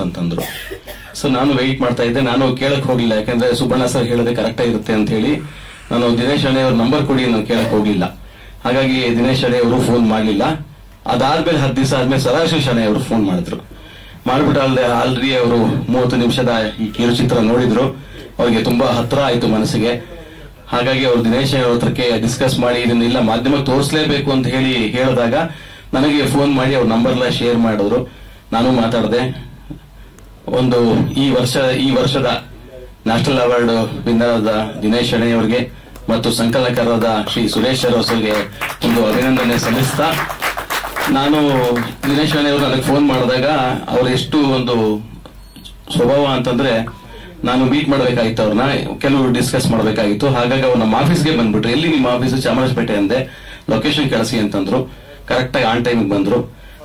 ಅಂತಂದ್ರು. ಸೊ ನಾನು ವೆಯ್ಟ್ ಮಾಡ್ತಾ ಇದ್ದೆ, ನಾನು ಕೇಳಕ್ ಹೋಗ್ಲಿಲ್ಲ, ಯಾಕಂದ್ರೆ ಸುಬ್ಬಣ್ಣ ಸರ್ ಹೇಳೋದೇ ಕರೆಕ್ಟ್ ಆಗಿರುತ್ತೆ ಅಂತ ಹೇಳಿ ನಾನು ದಿನೇಶ್ ಅಣೆ ಅವ್ರ ನಂಬರ್ ಕೊಡಿ ನಾನು ಕೇಳಕ್ ಹೋಗ್ಲಿಲ್ಲ. ಹಾಗಾಗಿ ದಿನೇಶ್ ಅಣೆ ಅವರು ಫೋನ್ ಮಾಡ್ಲಿಲ್ಲ. ಅದಾದ್ಮೇಲೆ 10 ದಿವಸ ಆದ್ಮೇಲೆ ಸದಾಶಿವ ಶಣೆ ಅವರು ಫೋನ್ ಮಾಡಿದ್ರು. ಮಾಡ್ಬಿಟ್ಟು ಆಲ್ರೆಡಿ ಅವರು 30 ನಿಮಿಷದ ಈ ಕಿರುಚಿತ್ರ ನೋಡಿದ್ರು, ಅವ್ರಿಗೆ ತುಂಬಾ ಹತ್ರ ಆಯ್ತು ಮನಸ್ಸಿಗೆ. ಹಾಗಾಗಿ ಅವರು ದಿನೇಶ್ ಅವ್ರ ಹತ್ರಕ್ಕೆ ಡಿಸ್ಕಸ್ ಮಾಡಿ ಇದನ್ನೆಲ್ಲ ಮಾಧ್ಯಮಕ್ಕೆ ತೋರಿಸಲೇಬೇಕು ಅಂತ ಹೇಳಿ ಹೇಳಿದಾಗ ನನಗೆ ಫೋನ್ ಮಾಡಿ ಅವ್ರ ನಂಬರ್ ಎಲ್ಲ ಶೇರ್ ಮಾಡಿದ್ರು. ನಾನು ಮಾತಾಡಿದೆ. ಒಂದು ಈ ವರ್ಷದ ನ್ಯಾಷನಲ್ ಅವಾರ್ಡ್ ವಿನ್ನರ್ ಆದ ದಿನೇಶ್ ಅಣೆ ಅವರಿಗೆ ಮತ್ತು ಸಂಕಲನಕಾರರಾದ ಶ್ರೀ ಸುರೇಶ್ ಅವರಿಗೆ ಒಂದು ಅಭಿನಂದನೆ ಸಲ್ಲಿಸ್ತಾ, ನಾನು ದಿನೇಶ್ ಅಣೆ ಅವರು ನನಗೆ ಫೋನ್ ಮಾಡಿದಾಗ ಅವ್ರು ಎಷ್ಟು ಒಂದು ಸ್ವಭಾವ ಅಂತಂದ್ರೆ, ನಾನು ಮೀಟ್ ಮಾಡ್ಬೇಕಾಗಿತ್ತು ಅವ್ರನ್ನ, ಕೆಲವು ಡಿಸ್ಕಸ್ ಮಾಡ್ಬೇಕಾಗಿತ್ತು. ಹಾಗಾಗಿ ಅವ್ರು ನಮ್ಮ ಆಫೀಸ್ಗೆ ಬಂದ್ಬಿಟ್ರು. ಎಲ್ಲಿ ನಿಮ್ಮ ಆಫೀಸ್? ಚಾಮರಾಜಪೇಟೆ ಅಂದೆ. ಲೊಕೇಶನ್ ಕಳಿಸಿ ಅಂತಂದ್ರು. ಕರೆಕ್ಟ್ ಆಗಿ ಆನ್ ಟೈಮಿಗೆ ಬಂದ್ರು.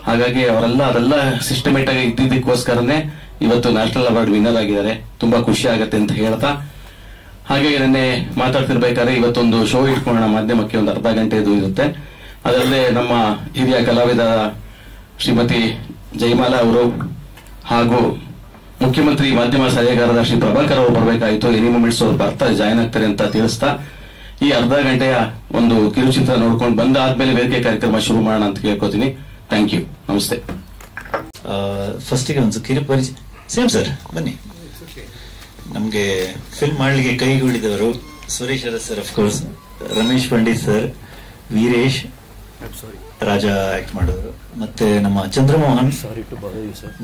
ಹಾಗಾಗಿ ಅದೆಲ್ಲ ಸಿಸ್ಟಮೇಟ್ ಆಗಿ ಇದ್ದಿದ್ದಕ್ಕೋಸ್ಕರನೇ ಇವತ್ತು ನ್ಯಾಷನಲ್ ಅವಾರ್ಡ್ ವಿನ್ನರ್ ಆಗಿದ್ದಾರೆ. ತುಂಬಾ ಖುಷಿ ಆಗತ್ತೆ ಅಂತ ಹೇಳ್ತಾ, ಹಾಗಾಗಿ ನೆನ್ನೆ ಮಾತಾಡ್ತಿರ್ಬೇಕಾದ್ರೆ ಇವತ್ತೊಂದು ಶೋ ಇಟ್ಕೊಳ್ಳೋಣ ಮಾಧ್ಯಮಕ್ಕೆ, ಒಂದು ಅರ್ಧ ಗಂಟೆ ಇದು ಇರುತ್ತೆ. ಅದರಲ್ಲೇ ನಮ್ಮ ಹಿರಿಯ ಕಲಾವಿದ ಶ್ರೀಮತಿ ಜಯಮಾಲಾ ಅವರು ಹಾಗೂ ಮುಖ್ಯಮಂತ್ರಿ ಮಾಧ್ಯಮ ಸಲಹೆಗಾರರ ಶ್ರೀ ಪ್ರಭಾಕರ್ ಅವರು ಬರಬೇಕಾಯಿತು. ಎನಿ ಮೂಮೆಂಟ್ಸ್ ಅವರು ಬರ್ತಾರೆ, ಜಾಯ್ನ್ ಆಗ್ತಾರೆ ಅಂತ ತಿಳಿಸ್ತಾ, ಈ ಅರ್ಧ ಗಂಟೆಯ ಒಂದು ಕಿರುಚಿತ್ರ ನೋಡ್ಕೊಂಡು ಬಂದಾದ್ಮೇಲೆ ವೇದಿಕೆ ಕಾರ್ಯಕ್ರಮ ಶುರು ಮಾಡೋಣ ಅಂತ ಕೇಳ್ಕೊತೀನಿ. Thank you. ನಮಸ್ತೆ. ಫಸ್ಟಿಗೆ ಒಂದು ಕಿರು ಪರಿಚಯ. ಸೇಮ್ ಸರ್, ಬನ್ನಿ. ನಮ್ಗೆ ಫಿಲ್ಮ್ ಮಾಡ್ಲಿಕ್ಕೆ ಕೈಗೂಡಿದವರು Suresh Aras sir, of course, Ramesh Pandit sir, Veeresh Raja act ಮಾಡಿದ್ರು, ಮತ್ತೆ ನಮ್ಮ ಚಂದ್ರಮೋಹನ್,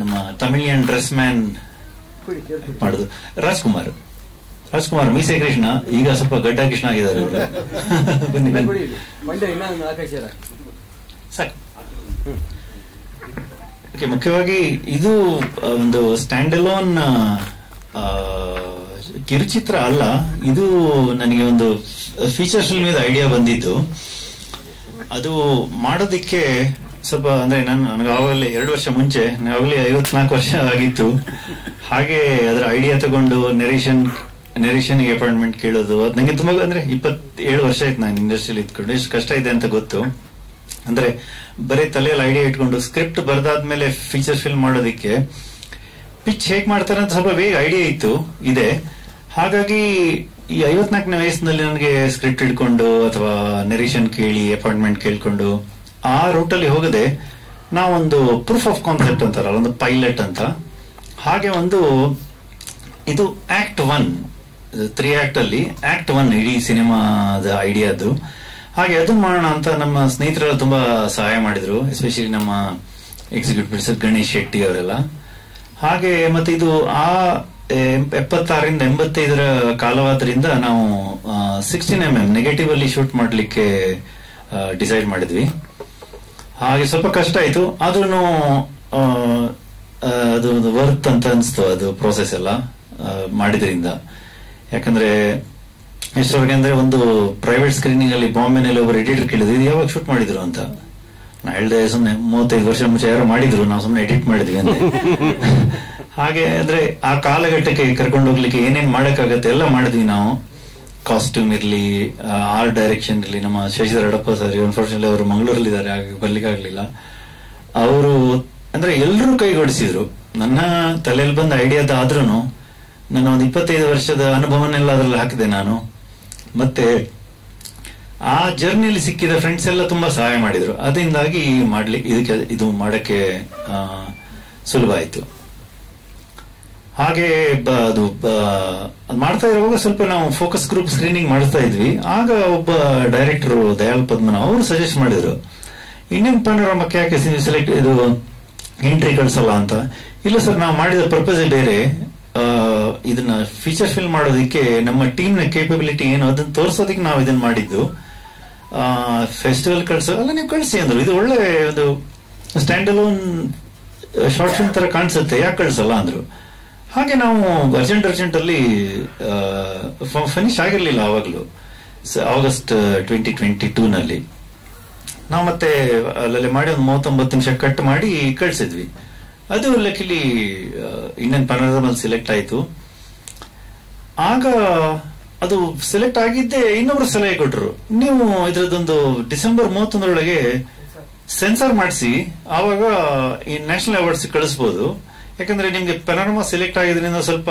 ನಮ್ಮ ತಮಿಳಿಯನ್ ಡ್ರೆಸ್ ಮ್ಯಾನ್ ಮಾಡಿದ್ರು, ರಾಜ್ಕುಮಾರ್ ಮೀಸೆ ಕೃಷ್ಣ, ಈಗ ಸ್ವಲ್ಪ ಗಡ್ಡ ಕೃಷ್ಣ ಆಗಿದ್ದಾರೆ ಅವರು. ಬನ್ನಿ ಸಾಕು. ಮುಖ್ಯವಾಗಿ ಇದು ಒಂದು ಸ್ಟ್ಯಾಂಡ್ ಅಲೋನ್ ಕಿರುಚಿತ್ರ ಅಲ್ಲ, ಇದು ನನಗೆ ಒಂದು ಫೀಚರ್ ಫಿಲ್ಮ್ ಇದು ಐಡಿಯಾ ಬಂದಿದ್ದು. ಅದು ಮಾಡೋದಿಕ್ಕೆ ಸ್ವಲ್ಪ ಅಂದ್ರೆ ನನಗೆ ಆವಾಗಲೇ 2 ವರ್ಷ ಮುಂಚೆ, ಆವಾಗಲೇ 54 ವರ್ಷ ಆಗಿತ್ತು. ಹಾಗೆ ಅದರ ಐಡಿಯಾ ತಗೊಂಡು ನೆರೇಷನ್ಗೆ ಅಪಾಯಿಂಟ್ಮೆಂಟ್ ಕೇಳೋದು, ಅದು ನಂಗೆ ತುಂಬಾ ಅಂದ್ರೆ 27 ವರ್ಷ ಆಯ್ತು ನಾನು ಇಂಡಸ್ಟ್ರಿಯಲ್ಲಿ ಇದ್ಕೊಂಡು. ಎಷ್ಟು ಕಷ್ಟ ಇದೆ ಅಂತ ಗೊತ್ತು. ಅಂದ್ರೆ ಬರೀ ತಲೆಯಲ್ಲಿ ಐಡಿಯಾ ಇಟ್ಕೊಂಡು ಸ್ಕ್ರಿಪ್ಟ್ ಬರ್ದಾದ್ಮೇಲೆ ಫೀಚರ್ ಫಿಲ್ಮ್ ಮಾಡೋದಿಕ್ಕೆ ಪಿಚ್ ಹೇಗ್ ಮಾಡ್ತಾರೆ ಅಂತ ಸ್ವಲ್ಪ ಬೇಗ ಐಡಿಯಾ ಇದೆ. ಹಾಗಾಗಿ ಈ 54ನೇ ವಯಸ್ಸಿನಲ್ಲಿ ನನಗೆ ಸ್ಕ್ರಿಪ್ಟ್ ಇಟ್ಕೊಂಡು ಅಥವಾ ನೆರೇಷನ್ ಕೇಳಿ ಅಪಾಯಿಂಟ್ಮೆಂಟ್ ಕೇಳ್ಕೊಂಡು ಆ ರೂಟಲ್ಲಿ ಹೋಗದೆ, ನಾವೊಂದು ಪ್ರೂಫ್ ಆಫ್ ಕಾನ್ಸೆಪ್ಟ್ ಅಂತಾರಲ್ಲ, ಒಂದು ಪೈಲಟ್ ಅಂತ, ಹಾಗೆ ಒಂದು ಇದು ಆಕ್ಟ್ 1 3 ಆಕ್ಟ್ ಅಲ್ಲಿ ಆಕ್ಟ್ 1 ಇಡೀ ಸಿನಿಮಾದ ಐಡಿಯಾದು. ಹಾಗೆ ಅದನ್ನ ಮಾಡೋಣ ಅಂತ ನಮ್ಮ ಸ್ನೇಹಿತರೆಲ್ಲ ತುಂಬಾ ಸಹಾಯ ಮಾಡಿದ್ರು, ಎಸ್ಪೆಷಲಿ ನಮ್ಮ ಎಕ್ಸಿಕ್ಯೂಟಿವ್ ಪ್ರೊಡ್ಯೂಸರ್ ಗಣೇಶ್ ಶೆಟ್ಟಿ ಅವರೆಲ್ಲ. ಹಾಗೆ ಮತ್ತೆ ಇದು 76ರಿಂದ 85ರ ಕಾಲವಾದ್ರಿಂದ ನಾವು 16mm ನೆಗೆಟಿವ್ ಅಲ್ಲಿ ಶೂಟ್ ಮಾಡ್ಲಿಕ್ಕೆ ಡಿಸೈಡ್ ಮಾಡಿದ್ವಿ. ಹಾಗೆ ಸ್ವಲ್ಪ ಕಷ್ಟ ಆಯ್ತು, ಆದ್ರೂ ಅದು ವರ್ತ್ ಅಂತ ಅನ್ಸ್ತು ಅದು ಪ್ರೋಸೆಸ್ ಎಲ್ಲ ಮಾಡಿದ್ರಿಂದ. ಯಾಕಂದ್ರೆ ಎಷ್ಟರವರೆಗೆ ಅಂದ್ರೆ, ಒಂದು ಪ್ರೈವೇಟ್ ಸ್ಕ್ರೀನಿಂಗ್ ಅಲ್ಲಿ ಬಾಂಬೆನಲ್ಲಿ ಒಬ್ಬರು ಎಡಿಟರ್ ಕೇಳಿದ್ರು, ಇದು ಯಾವಾಗ ಶೂಟ್ ಮಾಡಿದ್ರು ಅಂತ. ನಾ ಹೇಳ್ದೆ, ಸುಮ್ನೆ 35 ವರ್ಷ ಮುಂಚೆ ಯಾರೋ ಮಾಡಿದ್ರು, ನಾವು ಸುಮ್ನೆ ಎಡಿಟ್ ಮಾಡಿದ್ವಿ ಅಂತ. ಹಾಗೆ ಅಂದ್ರೆ ಆ ಕಾಲಘಟ್ಟಕ್ಕೆ ಕರ್ಕೊಂಡು ಹೋಗ್ಲಿಕ್ಕೆ ಏನೇನ್ ಮಾಡಕ್ಕಾಗತ್ತೆ ಎಲ್ಲ ಮಾಡಿದ್ವಿ ನಾವು. ಕಾಸ್ಟ್ಯೂಮ್ ಇರ್ಲಿ, ಆರ್ಟ್ ಡೈರೆಕ್ಷನ್ ಇರ್ಲಿ. ನಮ್ಮ ಶಶಿಧರ್ ಅಡಪ್ಪ ಸರ್ ಅನ್ಫಾರ್ಚುನೇಟ್ಲಿ ಅವರು ಮಂಗಳೂರಲ್ಲಿ ಇದ್ದಾರೆ, ಹಾಗೆ ಬರ್ಲಿಕ್ಕಾಗ್ಲಿಲ್ಲ. ಅವರು ಅಂದ್ರೆ ಎಲ್ಲರೂ ಕೈಗೊಡಿಸಿದ್ರು. ನನ್ನ ತಲೆಯಲ್ಲಿ ಬಂದ ಐಡಿಯಾದಾದ್ರೂ ನನ್ನ ಒಂದು 25 ವರ್ಷದ ಅನುಭವನೆಲ್ಲ ಅದ್ರಲ್ಲಿ ಹಾಕಿದೆ ನಾನು. ಮತ್ತೆ ಆ ಜರ್ನಿಯಲ್ಲಿ ಸಿಕ್ಕಿದ ಫ್ರೆಂಡ್ಸ್ ಎಲ್ಲ ತುಂಬಾ ಸಹಾಯ ಮಾಡಿದ್ರು. ಅದರಿಂದಾಗಿ ಇದು ಮಾಡಕ್ಕೆ ಸುಲಭ ಆಯ್ತು. ಹಾಗೆ ಅದು ಮಾಡ್ತಾ ಇರುವಾಗ ಸ್ವಲ್ಪ ನಾವು ಫೋಕಸ್ ಗ್ರೂಪ್ ಸ್ಕ್ರೀನಿಂಗ್ ಮಾಡ್ತಾ ಇದ್ವಿ. ಆಗ ಒಬ್ಬ ಡೈರೆಕ್ಟರ್ ದಯಾಲ್ ಪದ್ಮನ ಅವರು ಸಜೆಸ್ಟ್ ಮಾಡಿದ್ರು, ಇಂಡಿಯನ್ ಪನೋರಮಕ್ಕೆ ಯಾಕೆ ಸೆಲೆಕ್ಟ್ ಇದು ಎಂಟ್ರಿ ಕಳ್ಸಲ್ಲ ಅಂತ. ಇಲ್ಲ ಸರ್, ನಾವು ಮಾಡಿದ ಪರ್ಪಸ್ ಬೇರೆ. ಇದನ್ನ ಫೀಚರ್ ಫಿಲ್ಮ್ ಮಾಡೋದಕ್ಕೆ ನಮ್ಮ ಟೀಮ್ ನ ಕೇಪಬಿಲಿಟಿ ಏನು ಅದನ್ನ ತೋರ್ಸೋದಕ್ಕೆ ನಾವು ಇದನ್ನ ಮಾಡಿದ್ದು. ಫೆಸ್ಟಿವಲ್ ಕಳ್ಸೋ ಅಲ್ಲ, ನೀವು ಕಳಿಸಿ ಅಂದ್ರು. ಇದು ಒಳ್ಳೆ ಒಂದು ಸ್ಟ್ಯಾಂಡ್ ಅಲೋನ್ ಶಾರ್ಟ್ ಫಿಲ್ಮ್ ತರ ಕಾಣಿಸುತ್ತೆ, ಯಾಕೆ ಕಳ್ಸಲ್ಲ ಅಂದ್ರು. ಹಾಗೆ ನಾವು ಅರ್ಜೆಂಟ್ ಅಲ್ಲಿ ಫಿನಿಶ್ ಆಗಿರ್ಲಿಲ್ಲ ಆವಾಗ್ಲೂ, ಆಗಸ್ಟ್ 2022 ನಲ್ಲಿ ನಾವು ಮತ್ತೆ ಅಲ್ಲಲ್ಲಿ ಮಾಡಿ ಒಂದು 39 ನಿಮಿಷ ಕಟ್ ಮಾಡಿ ಕಳ್ಸಿದ್ವಿ. ಅದು ಲಕ್ಕಿಲಿ ಇಂಡಿಯನ್ ಪನೋರಮಲ್ ಸೆಲೆಕ್ಟ್ ಆಯ್ತು. ಆಗ ಅದು ಸೆಲೆಕ್ಟ್ ಆಗಿದ್ದೆ ಇನ್ನೊಬ್ರು ಸಲಹೆ ಕೊಟ್ರು, ನೀವು ಇದ್ರದ್ದೊಂದು ಡಿಸೆಂಬರ್ 31ರೊಳಗೆ ಸೆನ್ಸಾರ್ ಮಾಡಿಸಿ ಆವಾಗ ಈ ನ್ಯಾಷನಲ್ ಅವಾರ್ಡ್ಸ್ ಕಳಿಸಬಹುದು, ಯಾಕಂದ್ರೆ ನಿಮ್ಗೆ ಪನೋರಮಾ ಸೆಲೆಕ್ಟ್ ಆಗಿದ್ರಿಂದ ಸ್ವಲ್ಪ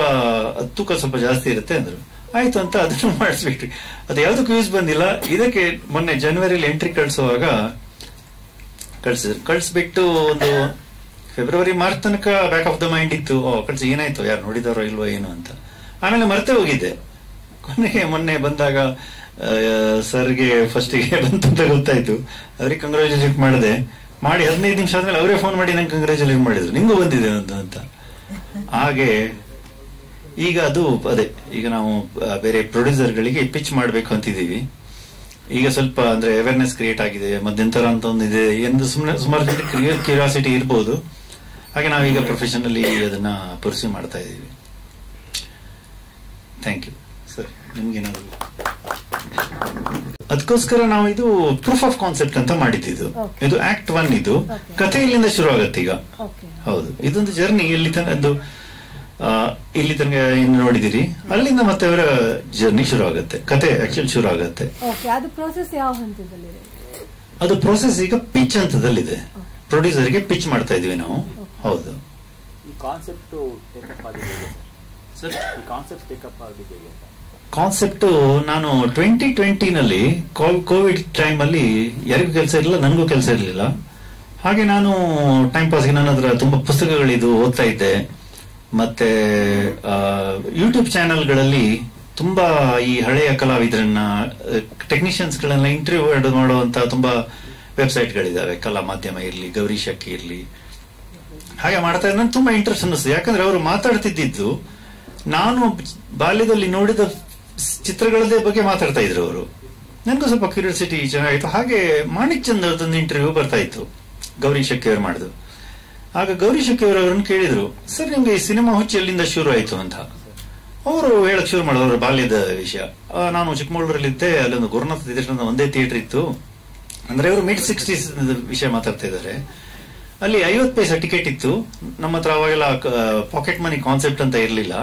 ತೂಕ ಸ್ವಲ್ಪ ಜಾಸ್ತಿ ಇರುತ್ತೆ ಅಂದ್ರು. ಆಯ್ತು ಅಂತ ಅದನ್ನು ಮಾಡಿಸ್ಬಿಟ್ರಿ. ಅದು ಯಾವ್ದಕ್ಕೂ ಯೂಸ್ ಬಂದಿಲ್ಲ. ಇದಕ್ಕೆ ಮೊನ್ನೆ ಜನವರಿಲಿ ಎಂಟ್ರಿ ಕಳಿಸುವಾಗ ಕಳಿಸ್ಬಿಟ್ಟು ಒಂದು ಫೆಬ್ರವರಿ ಮಾರ್ಚ್ ತನಕ ಬ್ಯಾಕ್ ಆಫ್ ದ ಮೈಂಡ್ ಇತ್ತು, ಕಳಿಸಿ ಏನಾಯ್ತು, ಯಾರು ನೋಡಿದಾರೋ ಇಲ್ವೋ ಏನು ಅಂತ. ಆಮೇಲೆ ಮರ್ತೇ ಹೋಗಿದ್ದೆ. ಕೊನೆಗೆ ಮೊನ್ನೆ ಬಂದಾಗ ಸರ್ಗೆ ಫಸ್ಟಿಗೆ ಬಂತಂತ ಗೊತ್ತಾಯ್ತು. ಅವ್ರಿಗೆ ಕಂಗ್ರಾಚುಲೇಟ್ ಮಾಡಿದೆ. ಮಾಡಿ 15 ನಿಮಿಷ ಆದ್ಮೇಲೆ ಅವರೇ ಫೋನ್ ಮಾಡಿ ನಂಗೆ ಕಂಗ್ರಾಚುಲೇಟ್ ಮಾಡಿದ್ರು, ನಿಮ್ಗೂ ಬಂದಿದೆ ಅಂತ. ಹಾಗೆ ಈಗ ಅದು ಅದೇ, ಈಗ ನಾವು ಬೇರೆ ಪ್ರೊಡ್ಯೂಸರ್ ಗಳಿಗೆ ಪಿಚ್ ಮಾಡ್ಬೇಕು ಅಂತಿದೀವಿ. ಈಗ ಸ್ವಲ್ಪ ಅಂದ್ರೆ ಅವೇರ್ನೆಸ್ ಕ್ರಿಯೇಟ್ ಆಗಿದೆ, ಮಧ್ಯಂತರ ಅಂತ ಒಂದಿದೆ ಎಂದು ಸುಮಾರು ಜನಕ್ಕೆ ಕ್ಯೂರಿಯಾಸಿಟಿ ಇರ್ಬೋದು. ಹಾಗೆ ನಾವೀಗ ಪ್ರೊಫೆಷನಲಿ ಅದನ್ನ ಪರ್ಸ್ಯೂ ಮಾಡ್ತಾ ಇದೀವಿ. Thank you sir. ನಿಮ್ಗೇನಾದ್ರು ಅದಕ್ಕೋಸ್ಕರ ನಾವು ಇದು ಪ್ರೂಫ್ ಆಫ್ ಕಾನ್ಸೆಪ್ಟ್ ಅಂತ ಮಾಡಿದ್ದು. ಇದು ಆಕ್ಟ್ 1. ಇದು ಕಥೆ ಇಲ್ಲಿಂದ ಶುರು ಆಗತ್ತೆ ಈಗ. ಹೌದು, ಇದೊಂದು ಜರ್ನಿ. ಇಲ್ಲಿ ತನಕ ಏನು ನೋಡಿದಿರಿ, ಅಲ್ಲಿಂದ ಮತ್ತೆ ಅವರ ಜರ್ನಿ ಶುರು ಆಗುತ್ತೆ, ಕತೆ ಆಕ್ಚುಲಿ ಶುರು ಆಗುತ್ತೆ. ಅದು ಪ್ರೋಸೆಸ್ ಈಗ ಪಿಚ್ ಹಂತದಲ್ಲಿದೆ. ಪ್ರೊಡ್ಯೂಸರ್ಗೆ ಪಿಚ್ ಮಾಡ್ತಾ ಇದೀವಿ ನಾವು. ಹೌದು. ಕಾನ್ಸೆಪ್ಟ್ ನಾನು 2020 ಕೋವಿಡ್ ಟೈಮ್ ಅಲ್ಲಿ ಯಾರಿಗೂ ಕೆಲಸ ಇರಲಿಲ್ಲ, ನನಗೂ ಕೆಲಸ ಇರಲಿಲ್ಲ. ಹಾಗೆ ನಾನು ಟೈಮ್ ಪಾಸ್ಗೆ ನನ್ನ ಹತ್ರ ತುಂಬಾ ಪುಸ್ತಕಗಳಿದು ಓದ್ತಾ ಇದ್ದೆ. ಮತ್ತೆ ಯೂಟ್ಯೂಬ್ ಚಾನೆಲ್ಗಳಲ್ಲಿ ತುಂಬಾ ಈ ಹಳೆಯ ಕಲಾವಿದರನ್ನ, ಟೆಕ್ನಿಷಿಯನ್ಸ್ ಗಳನ್ನ ಇಂಟರ್ವ್ಯೂ ಮಾಡುವಂತ ತುಂಬಾ ವೆಬ್ಸೈಟ್ ಗಳಿದಾವೆ. ಕಲಾ ಮಾಧ್ಯಮ ಇರ್ಲಿ, ಗೌರಿ ಶಕ್ಕಿ ಇರ್ಲಿ, ಹಾಗೆ ಮಾಡ್ತಾ ಇದ್ದ. ನನ್ಗೆ ತುಂಬಾ ಇಂಟ್ರೆಸ್ಟ್ ಅನ್ನಿಸ್ತು. ಯಾಕಂದ್ರೆ ಅವರು ಮಾತಾಡ್ತಿದ್ದು ನಾನು ಬಾಲ್ಯದಲ್ಲಿ ನೋಡಿದ ಚಿತ್ರಗಳದೇ ಬಗ್ಗೆ ಮಾತಾಡ್ತಾ ಇದ್ರು ಅವರು. ನನ್ಗೂ ಸ್ವಲ್ಪ ಕ್ಯೂರಿಯಾಸಿಟಿ ಚೆನ್ನಾಗಿತ್ತು. ಹಾಗೆ ಮಾಣಿಕ್ ಚಂದ್ ಅವ್ರದ್ದೊಂದು ಇಂಟರ್ವ್ಯೂ ಬರ್ತಾ ಇತ್ತು, ಗೌರಿ ಶಕ್ಕಿ ಅವರು ಮಾಡಿದ್ರು. ಆಗ ಗೌರಿ ಶಕ್ಕಿ ಅವರನ್ನು ಕೇಳಿದ್ರು, ಸರ್ ನಿಮ್ಗೆ ಈ ಸಿನಿಮಾ ಹುಚ್ಚು ಎಲ್ಲಿಂದ ಶುರು ಆಯ್ತು ಅಂತ. ಅವರು ಹೇಳಕ್ ಶುರು ಮಾಡಿದ್ರು ಅವ್ರ ಬಾಲ್ಯದ ವಿಷಯ. ನಾನು ಚಿಕ್ಕಮಗಳೂರಲ್ಲಿದ್ದೆ, ಅಲ್ಲೊಂದು ಗುರುನಾಥ ಥಿಯೇಟರ್ ಒಂದೇ ಥಿಯೇಟರ್ ಇತ್ತು. ಅಂದ್ರೆ ಅವರು ಮಿಡ್ 60s ವಿಷಯ ಮಾತಾಡ್ತಾ ಇದ್ದಾರೆ. ಅಲ್ಲಿ 50 ಪೈಸೆ ಟಿಕೆಟ್ ಇತ್ತು. ನಮ್ಮ ಹತ್ರ ಅವಾಗೆಲ್ಲ ಪಾಕೆಟ್ ಮನಿ ಕಾನ್ಸೆಪ್ಟ್ ಅಂತ ಇರಲಿಲ್ಲ.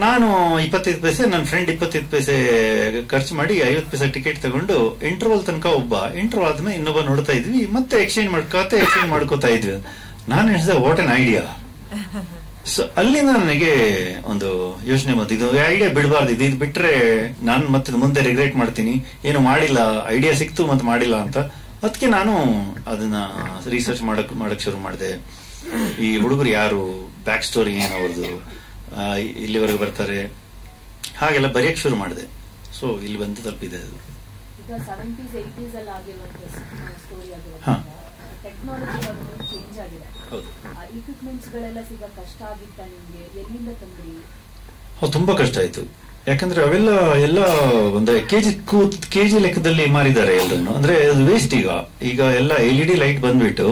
ನಾನು 25 ಪೈಸೆ, ನನ್ನ ಫ್ರೆಂಡ್ 25 ಪೈಸೆ ಖರ್ಚು ಮಾಡಿ 50 ಪೈಸೆ ಟಿಕೆಟ್ ತಗೊಂಡು ಇಂಟರ್ವಲ್ ತನಕ ಇಂಟರ್ವಲ್ ಆದ್ಮೇಲೆ ಇನ್ನೊಬ್ಬ ನೋಡ್ತಾ ಇದ್ವಿ. ಮತ್ತೆ ಎಕ್ಸ್ಚೇಂಜ್ ಮಾಡ್ಕೋತಾ ಇದ್ವಿ. ನಾನು ಹೇಳಿದೆ, ವಾಟ್ ಎನ್ ಐಡಿಯಾ. ಸೊ ಅಲ್ಲಿಂದ ನನಗೆ ಒಂದು ಯೋಚನೆ ಬಂತು, ಇದು ಐಡಿಯಾ ಬಿಡಬಾರ್ದು, ಇದು ಬಿಟ್ರೆ ನಾನು ಮತ್ತೆ ಮುಂದೆ ರಿಗ್ರೆಟ್ ಮಾಡ್ತೀನಿ, ಏನು ಮಾಡಿಲ್ಲ, ಐಡಿಯಾ ಸಿಕ್ತು ಮತ್ತೆ ಮಾಡಿಲ್ಲ ಅಂತ. ಅದಕ್ಕೆ ನಾನು ಅದನ್ನ ರಿಸರ್ಚ್ ಮಾಡಕ್ ಶುರು ಮಾಡಿದೆ. ಈ ಹುಡುಗರು ಯಾರು, ಬ್ಯಾಕ್ ಸ್ಟೋರಿ ಏನು ಅವ್ರದ್ದು, ಇಲ್ಲಿವರೆಗೂ ಬರ್ತಾರೆ, ಹಾಗೆಲ್ಲ ಬರೆಯಕ್ ಶುರು ಮಾಡಿದೆ. ಸೊ ಇಲ್ಲಿ ಬಂದು ತಲುಪಿದೆ ಅದು. ತುಂಬಾ ಕಷ್ಟ ಆಯ್ತು. ಯಾಕಂದ್ರೆ ಅವೆಲ್ಲ ಒಂದು ಕೆಜಿ ಲೆಕ್ಕದಲ್ಲಿ ಮಾರಿದ್ದಾರೆ ಎಲ್ಲರನ್ನು. ಅಂದ್ರೆ ಅದು ವೇಸ್ಟ್. ಈಗ ಎಲ್ಲ LED ಲೈಟ್ ಬಂದ್ಬಿಟ್ಟು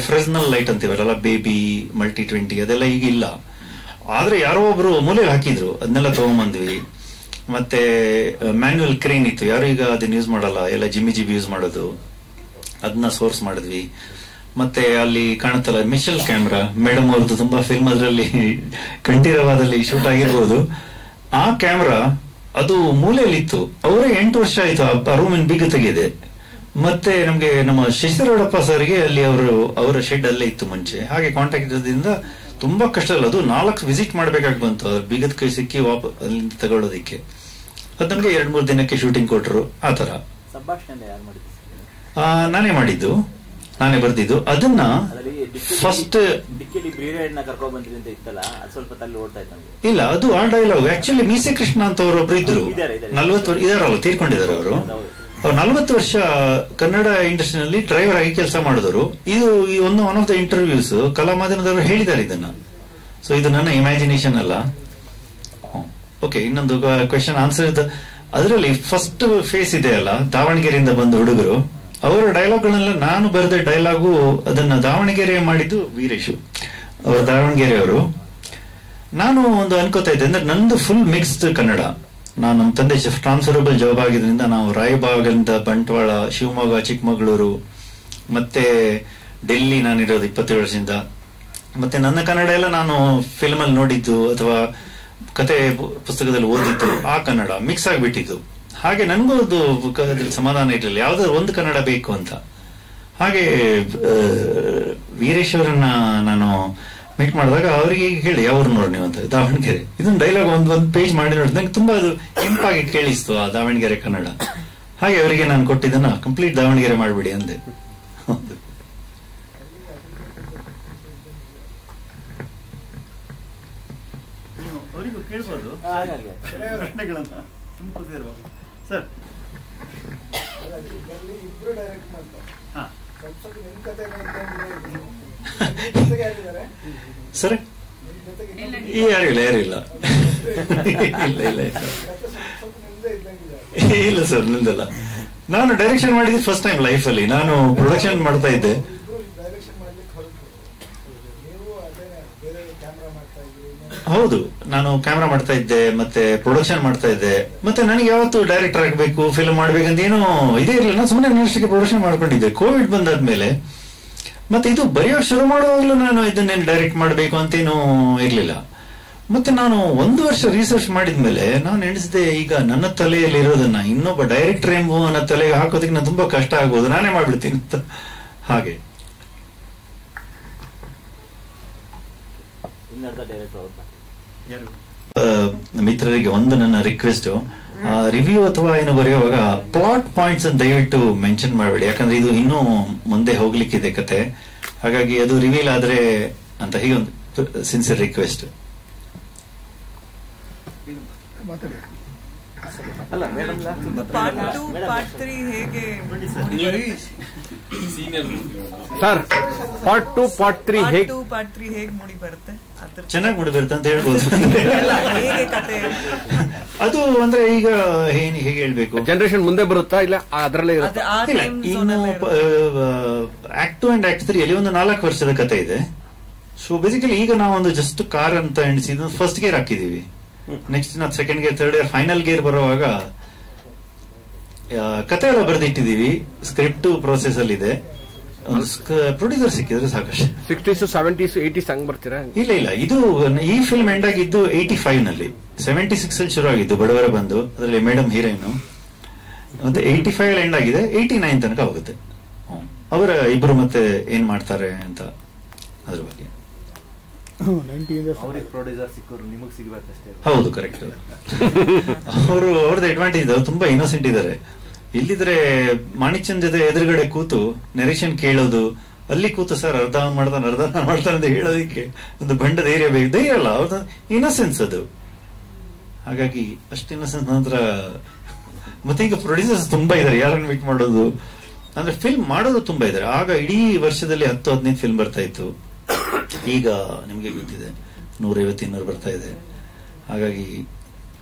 ಫ್ರೆಸ್ನಲ್ ಲೈಟ್ ಅಂತೀವಲ್ಲ, ಬೇಬಿ ಮಲ್ಟಿ 20 ಅದೆಲ್ಲ ಈಗ ಇಲ್ಲ. ಆದ್ರೆ ಯಾರೋ ಒಬ್ರು ಮೂಲೆಯಲ್ಲಿ ಹಾಕಿದ್ರು, ಅದನ್ನೆಲ್ಲ ತಗೊಂಡ್ಬಂದ್ವಿ. ಮತ್ತೆ ಮ್ಯಾನ್ಯುವಲ್ ಕ್ರೇನ್ ಇತ್ತು, ಯಾರು ಈಗ ಅದನ್ನ ಯೂಸ್ ಮಾಡಲ್ಲ, ಎಲ್ಲ ಜಿಮ್ಮಿ ಯೂಸ್ ಮಾಡೋದು, ಅದನ್ನ ಸೋರ್ಸ್ ಮಾಡಿದ್ವಿ. ಮತ್ತೆ ಅಲ್ಲಿ ಕಾಣುತ್ತಲ್ಲ ಮಿಶೆಲ್ ಕ್ಯಾಮ್ರಾ, ಮೇಡಮ್ ಅವ್ರದ್ದು ತುಂಬಾ ಫಿಲ್ಮ್ ಅದರಲ್ಲಿ ಕಂಠೀರವಾದಲ್ಲಿ ಶೂಟ್ ಆಗಿರ್ಬೋದು. ಆ ಕ್ಯಾಮ್ರಾ ಅದು ಮೂಲೆಯಲ್ಲಿ ಇತ್ತು. ಅವರೇ 8 ವರ್ಷ ಆಯ್ತು ಆ ರೂಮಿನ ಬೀಗ ತೆಗೆದೆ. ಮತ್ತೆ ನಮ್ಗೆ ನಮ್ಮ ಶಶಿಧರಪ್ಪ ಸರ್ಗೆ ಅಲ್ಲಿ ಅವರ ಶೆಡ್ ಅಲ್ಲೇ ಇತ್ತು ಮುಂಚೆ. ಹಾಗೆ ಕಾಂಟ್ಯಾಕ್ಟ್ ಇರೋದ್ರಿಂದ ತುಂಬಾ ಕಷ್ಟ ಇಲ್ಲ. ಅದು 4 ವಿಸಿಟ್ ಮಾಡ್ಬೇಕಾಗಿ ಬಂತು, ಅವ್ರ ಬೀಗದ ಕೈ ಸಿಕ್ಕಿ ಅಲ್ಲಿಂದ ತಗೊಳ್ಳೋದಿಕ್ಕೆ. ಅದು ನಮ್ಗೆ 2-3 ದಿನಕ್ಕೆ ಶೂಟಿಂಗ್ ಕೊಟ್ರು. ಆತರ ನಾನೇ ಮಾಡಿದ್ದು, ನಾನೇ ಬರ್ದಿದ್ದು. ಅದನ್ನ ಫಸ್ಟ್ ಇಲ್ಲ, ಅದು ಆ ಡೈಲಾಗ್ ಆಕ್ಚುಲಿ ಮೀಸೆ ಕೃಷ್ಣ ಅಂತ ಅವರೊಬ್ರು ಇದ್ರು, 40 ಇದಾರಲ್ಲ, ತೀರ್ಕೊಂಡಿದ್ದಾರೆ ಅವರು. ಅವ್ರು 40 ವರ್ಷ ಕನ್ನಡ ಇಂಡಸ್ಟ್ರಿನಲ್ಲಿ ಡ್ರೈವರ್ ಆಗಿ ಕೆಲಸ ಮಾಡಿದವರು. ಇದು ಒನ್ ಆಫ್ ದ ಇಂಟರ್ವ್ಯೂಸ್ ಕಲಾ ಮಾಧ್ಯಮದವರು ಹೇಳಿದ್ದಾರೆ ಇದನ್ನ. ಸೊ ಇದು ನನ್ನ ಇಮ್ಯಾಜಿನೇಷನ್ ಅಲ್ಲ. ಓಕೆ, ಇನ್ನೊಂದು ಕ್ವೆಶನ್ ಆನ್ಸರ್. ಅದರಲ್ಲಿ ಫಸ್ಟ್ ಫೇಸ್ ಇದೆ ಅಲ್ಲ, ದಾವಣಗೆರೆಯಿಂದ ಬಂದ ಹುಡುಗರು, ಅವರ ಡೈಲಾಗ್ಗಳನ್ನೆಲ್ಲ ನಾನು ಬರೆದ ಡೈಲಾಗು. ಅದನ್ನ ದಾವಣಗೆರೆ ಮಾಡಿದ್ದು ವೀರೇಶ್, ಅವರು ದಾವಣಗೆರೆಯವರು. ನಾನು ಒಂದು ಅನ್ಕೋತಾ ಇದ್ದೆ, ಅಂದ್ರೆ ನಂದು ಫುಲ್ ಮಿಕ್ಸ್ಡ್ ಕನ್ನಡ. ನಮ್ಮ ತಂದೆ ಟ್ರಾನ್ಸ್ಫರಬಲ್ ಜಾಬ್ ಆಗಿದ್ರಿಂದ ನಾವು ರಾಯಬಾಗದಿಂದ ಬಂಟ್ವಾಳ, ಶಿವಮೊಗ್ಗ, ಚಿಕ್ಕಮಗಳೂರು, ಮತ್ತೆ ಡೆಲ್ಲಿ ನಾನಿರೋದು 27 ವರ್ಷದಿಂದ. ಮತ್ತೆ ನನ್ನ ಕನ್ನಡ ಎಲ್ಲ ನಾನು ಫಿಲ್ಮ್ ಅಲ್ಲಿ ನೋಡಿದ್ದು ಅಥವಾ ಕತೆ ಪುಸ್ತಕದಲ್ಲಿ ಓದಿದ್ದು, ಆ ಕನ್ನಡ ಮಿಕ್ಸ್ ಆಗಿಬಿಟ್ಟಿದ್ದು. ಹಾಗೆ ನನಗೂ ಅದು ಸಮಾಧಾನ ಇರಲಿಲ್ಲ, ಯಾವ್ದಾದ್ರು ಒಂದು ಕನ್ನಡ ಬೇಕು ಅಂತ. ಹಾಗೆ ವೀರೇಶ್ ಅವರನ್ನ ನಾನು ಮೀಟ್ ಮಾಡಿದಾಗ ಅವರಿಗೆ ಹೇಳಿ ಯಾವ್ರು ನೋಡಿ ನೀವು ಅಂತ, ದಾವಣಗೆರೆ. ಇದನ್ನ ಡೈಲಾಗ್ ಒಂದು ಪೇಜ್ ಮಾಡಿ ನೋಡಿ ನಂಗೆ ತುಂಬಾ ಅದು ಇಂಪಾಗಿ ಕೇಳಿಸ್ತು ಆ ದಾವಣಗೆರೆ ಕನ್ನಡ. ಹಾಗೆ ಅವರಿಗೆ ನಾನು ಕೊಟ್ಟಿದ್ದನ್ನ ಕಂಪ್ಲೀಟ್ ದಾವಣಗೆರೆ ಮಾಡ್ಬಿಡಿ ಅಂದೆ. ಅವರಿಗೂ ಕೇಳ್ಬೋದು ಪ್ರಶ್ನೆಗಳನ್ನ ಸರ್. ಸರ್ ಯಾರಿಲ್ಲ ಇಲ್ಲ ಇಲ್ಲ ಸರ್, ನಿಂದಲ್ಲ. ನಾನು ಡೈರೆಕ್ಷನ್ ಮಾಡಿದ್ದು ಫಸ್ಟ್ ಟೈಮ್ ಲೈಫ್ ಅಲ್ಲಿ. ನಾನು ಪ್ರೊಡಕ್ಷನ್ ಮಾಡ್ತಾ ಇದ್ದೆ. ಹೌದು, ನಾನು ಕ್ಯಾಮ್ರಾ ಮಾಡ್ತಾ ಇದ್ದೆ, ಮತ್ತೆ ಪ್ರೊಡಕ್ಷನ್ ಮಾಡ್ತಾ ಇದ್ದೆ. ಮತ್ತೆ ನನಗೆ ಯಾವತ್ತು ಡೈರೆಕ್ಟರ್ ಆಗಬೇಕು, ಫಿಲ್ಮ್ ಮಾಡ್ಬೇಕಂತ ಏನೋ ಇದೇ ಇರಲಿಲ್ಲ. ನಾನು ಸುಮ್ಮನೆ ನನ್ನಷ್ಟಕ್ಕೆ ಪ್ರೊಡಕ್ಷನ್ ಮಾಡ್ಕೊಂಡಿದ್ದೆ. ಕೋವಿಡ್ ಬಂದಾದ್ಮೇಲೆ ಮತ್ತೆ ಇದು ಬರೆಯೋಕೆ ಶುರು ಮಾಡುವಾಗಲೂ ನಾನು ಇದನ್ನೇನು ಡೈರೆಕ್ಟ್ ಮಾಡಬೇಕು ಅಂತೇನು ಇರ್ಲಿಲ್ಲ. ಮತ್ತೆ ನಾನು 1 ವರ್ಷ ರಿಸರ್ಚ್ ಮಾಡಿದ್ಮೇಲೆ ನಾನು ಎಣಿಸಿದೆ, ಈಗ ನನ್ನ ತಲೆಯಲ್ಲಿ ಇರೋದನ್ನ ಇನ್ನೊಬ್ಬ ಡೈರೆಕ್ಟರ್ ಎಂಬುವನ ತಲೆಗೆ ಹಾಕೋದಕ್ಕೆ ನಾನು ತುಂಬಾ ಕಷ್ಟ ಆಗ್ಬೋದು, ನಾನೇ ಮಾಡ್ಬಿಡ್ತೀನಿ ಅಂತ. ಹಾಗೆ ಮಿತ್ರರಿಗೆ ಒಂದು ನನ್ನ ರಿಕ್ವೆಸ್ಟ್, ರಿವ್ಯೂ ಅಥವಾ ಏನು ಬರೆಯುವಾಗ ಪ್ಲಾಟ್ ಪಾಯಿಂಟ್ಸ್ ಅಂತ ದಯವಿಟ್ಟು ಮೆನ್ಷನ್ ಮಾಡಬೇಡಿ. ಯಾಕಂದ್ರೆ ಇದು ಇನ್ನೂ ಮುಂದೆ ಹೋಗ್ಲಿಕ್ಕಿದೆ ಕತೆ. ಹಾಗಾಗಿ ಅದು ರಿವೀಲ್ ಆದ್ರೆ ಅಂತ ಹೀಗೆ ಒಂದು sincere request. Sir part 2 part 3 ಹೇಗೆ ಮೂಡಿ ಬರುತ್ತೆ, ಚೆನ್ನಾಗಿ ಮೂಡಿ ಬರುತ್ತೆ ಅಂತ ಹೇಳ್ಬೋದು. ಅದು ಅಂದ್ರೆ ಈಗ ಹೇಗೆ ಹೇಳ್ಬೇಕು, ಜನರೇಷನ್ ಮುಂದೆ ಬರುತ್ತಾ ಇಲ್ಲ ಅದರಲ್ಲೇ ಇನ್ನು ಆಕ್ಟ್ 2 ಅಂಡ್ ಆಕ್ಟ್ 3 ಅಲ್ಲಿ ಒಂದು 4 ವರ್ಷದ ಕತೆ ಇದೆ. ಸೊ ಬೇಸಿಕಲಿ ಈಗ ನಾವೊಂದು ಜಸ್ಟ್ ಕಾರ್ ಅಂತ ಎಣಿಸಿದ್ದು ಫಸ್ಟ್ ಗೇರ್ ಹಾಕಿದೀವಿ. ನೆಕ್ಸ್ಟ್ ನಾವು second gear, third gear, final gear ಬರುವಾಗ ಕತೆ ಎಲ್ಲ ಬರೆದಿಟ್ಟಿದೀವಿ. ಸ್ಕ್ರಿಪ್ಟ್ ಪ್ರೋಸೆಸ್ ಅಲ್ಲಿ ಇದೆ. ಪ್ರೊಡ್ಯೂಸರ್ ಸಿಕ್ಕಿದ್ರೆ ಸಾಕಷ್ಟು. 60s 70s 80s ಹಂಗ್ ಬರ್ತೀರಾ? ಇಲ್ಲ, ಇದು ಈ ಫಿಲ್ಮ್ ಎಂಡ್ ಆಗಿದ್ದು 85 ನಲ್ಲಿ. 76 ಅಲ್ಲಿ ಶುರು ಆಗಿದ್ದು ಬಡವರ ಬಂದು, ಅದರಲ್ಲಿ ಮೇಡಮ್ ಹೀರೋಯಿನ್. ಮತ್ತೆ 85 ಅಲ್ಲಿ ಎಂಡ್ ಆಗಿದೆ, 89 ತನಕ ಹೋಗುತ್ತೆ. ಅವರ ಇಬ್ರು ಮತ್ತೆ ಏನ್ ಮಾಡ್ತಾರೆ ಅಂತ ಅದ್ರ ಬಗ್ಗೆ. ಹೌದು, ಕರೆಕ್ಟ್. ಅವ್ರದ್ದು ಅಡ್ವಾಂಟೇಜ್, ಅವ್ರು ತುಂಬಾ ಇನ್ನೋಸೆಂಟ್ ಇದ್ದಾರೆ. ಇಲ್ಲಿದ್ರೆ ಮಾಣಿಕ್ಯನ್ ಜೊತೆ ಎದುರುಗಡೆ ಕೂತು ನೆರೇಷನ್ ಕೇಳೋದು, ಅಲ್ಲಿ ಕೂತು ಸರ್ ಅರ್ಧ ಮಾಡ್ತಾನೆ ಅಂತ ಹೇಳೋದಕ್ಕೆ ಒಂದು ಬಂಡ ಧೈರ್ಯ ಬೇಕು. ಧೈರ್ಯ ಅಲ್ಲ, ಅವ್ರದ್ದು ಇನ್ನೋಸೆನ್ಸ್ ಅದು. ಹಾಗಾಗಿ ಅಷ್ಟು ಇನ್ನೋಸೆನ್ಸ್ ನಂತರ ಮತ್ತೆ ಈಗ ಪ್ರೊಡ್ಯೂಸರ್ಸ್ ತುಂಬಾ ಇದಾರೆ. ಯಾರನ್ನು ಮೀಟ್ ಮಾಡೋದು ಅಂದ್ರೆ ಫಿಲ್ಮ್ ಮಾಡೋದು ತುಂಬಾ ಇದಾರೆ. ಆಗ ಇಡೀ ವರ್ಷದಲ್ಲಿ 10-15 ಫಿಲ್ಮ್ ಬರ್ತಾ ಇತ್ತು. ಈಗ ನಿಮ್ಗೆ ಗೊತ್ತಿದೆ 150-200 ಬರ್ತಾ ಇದೆ. ಹಾಗಾಗಿ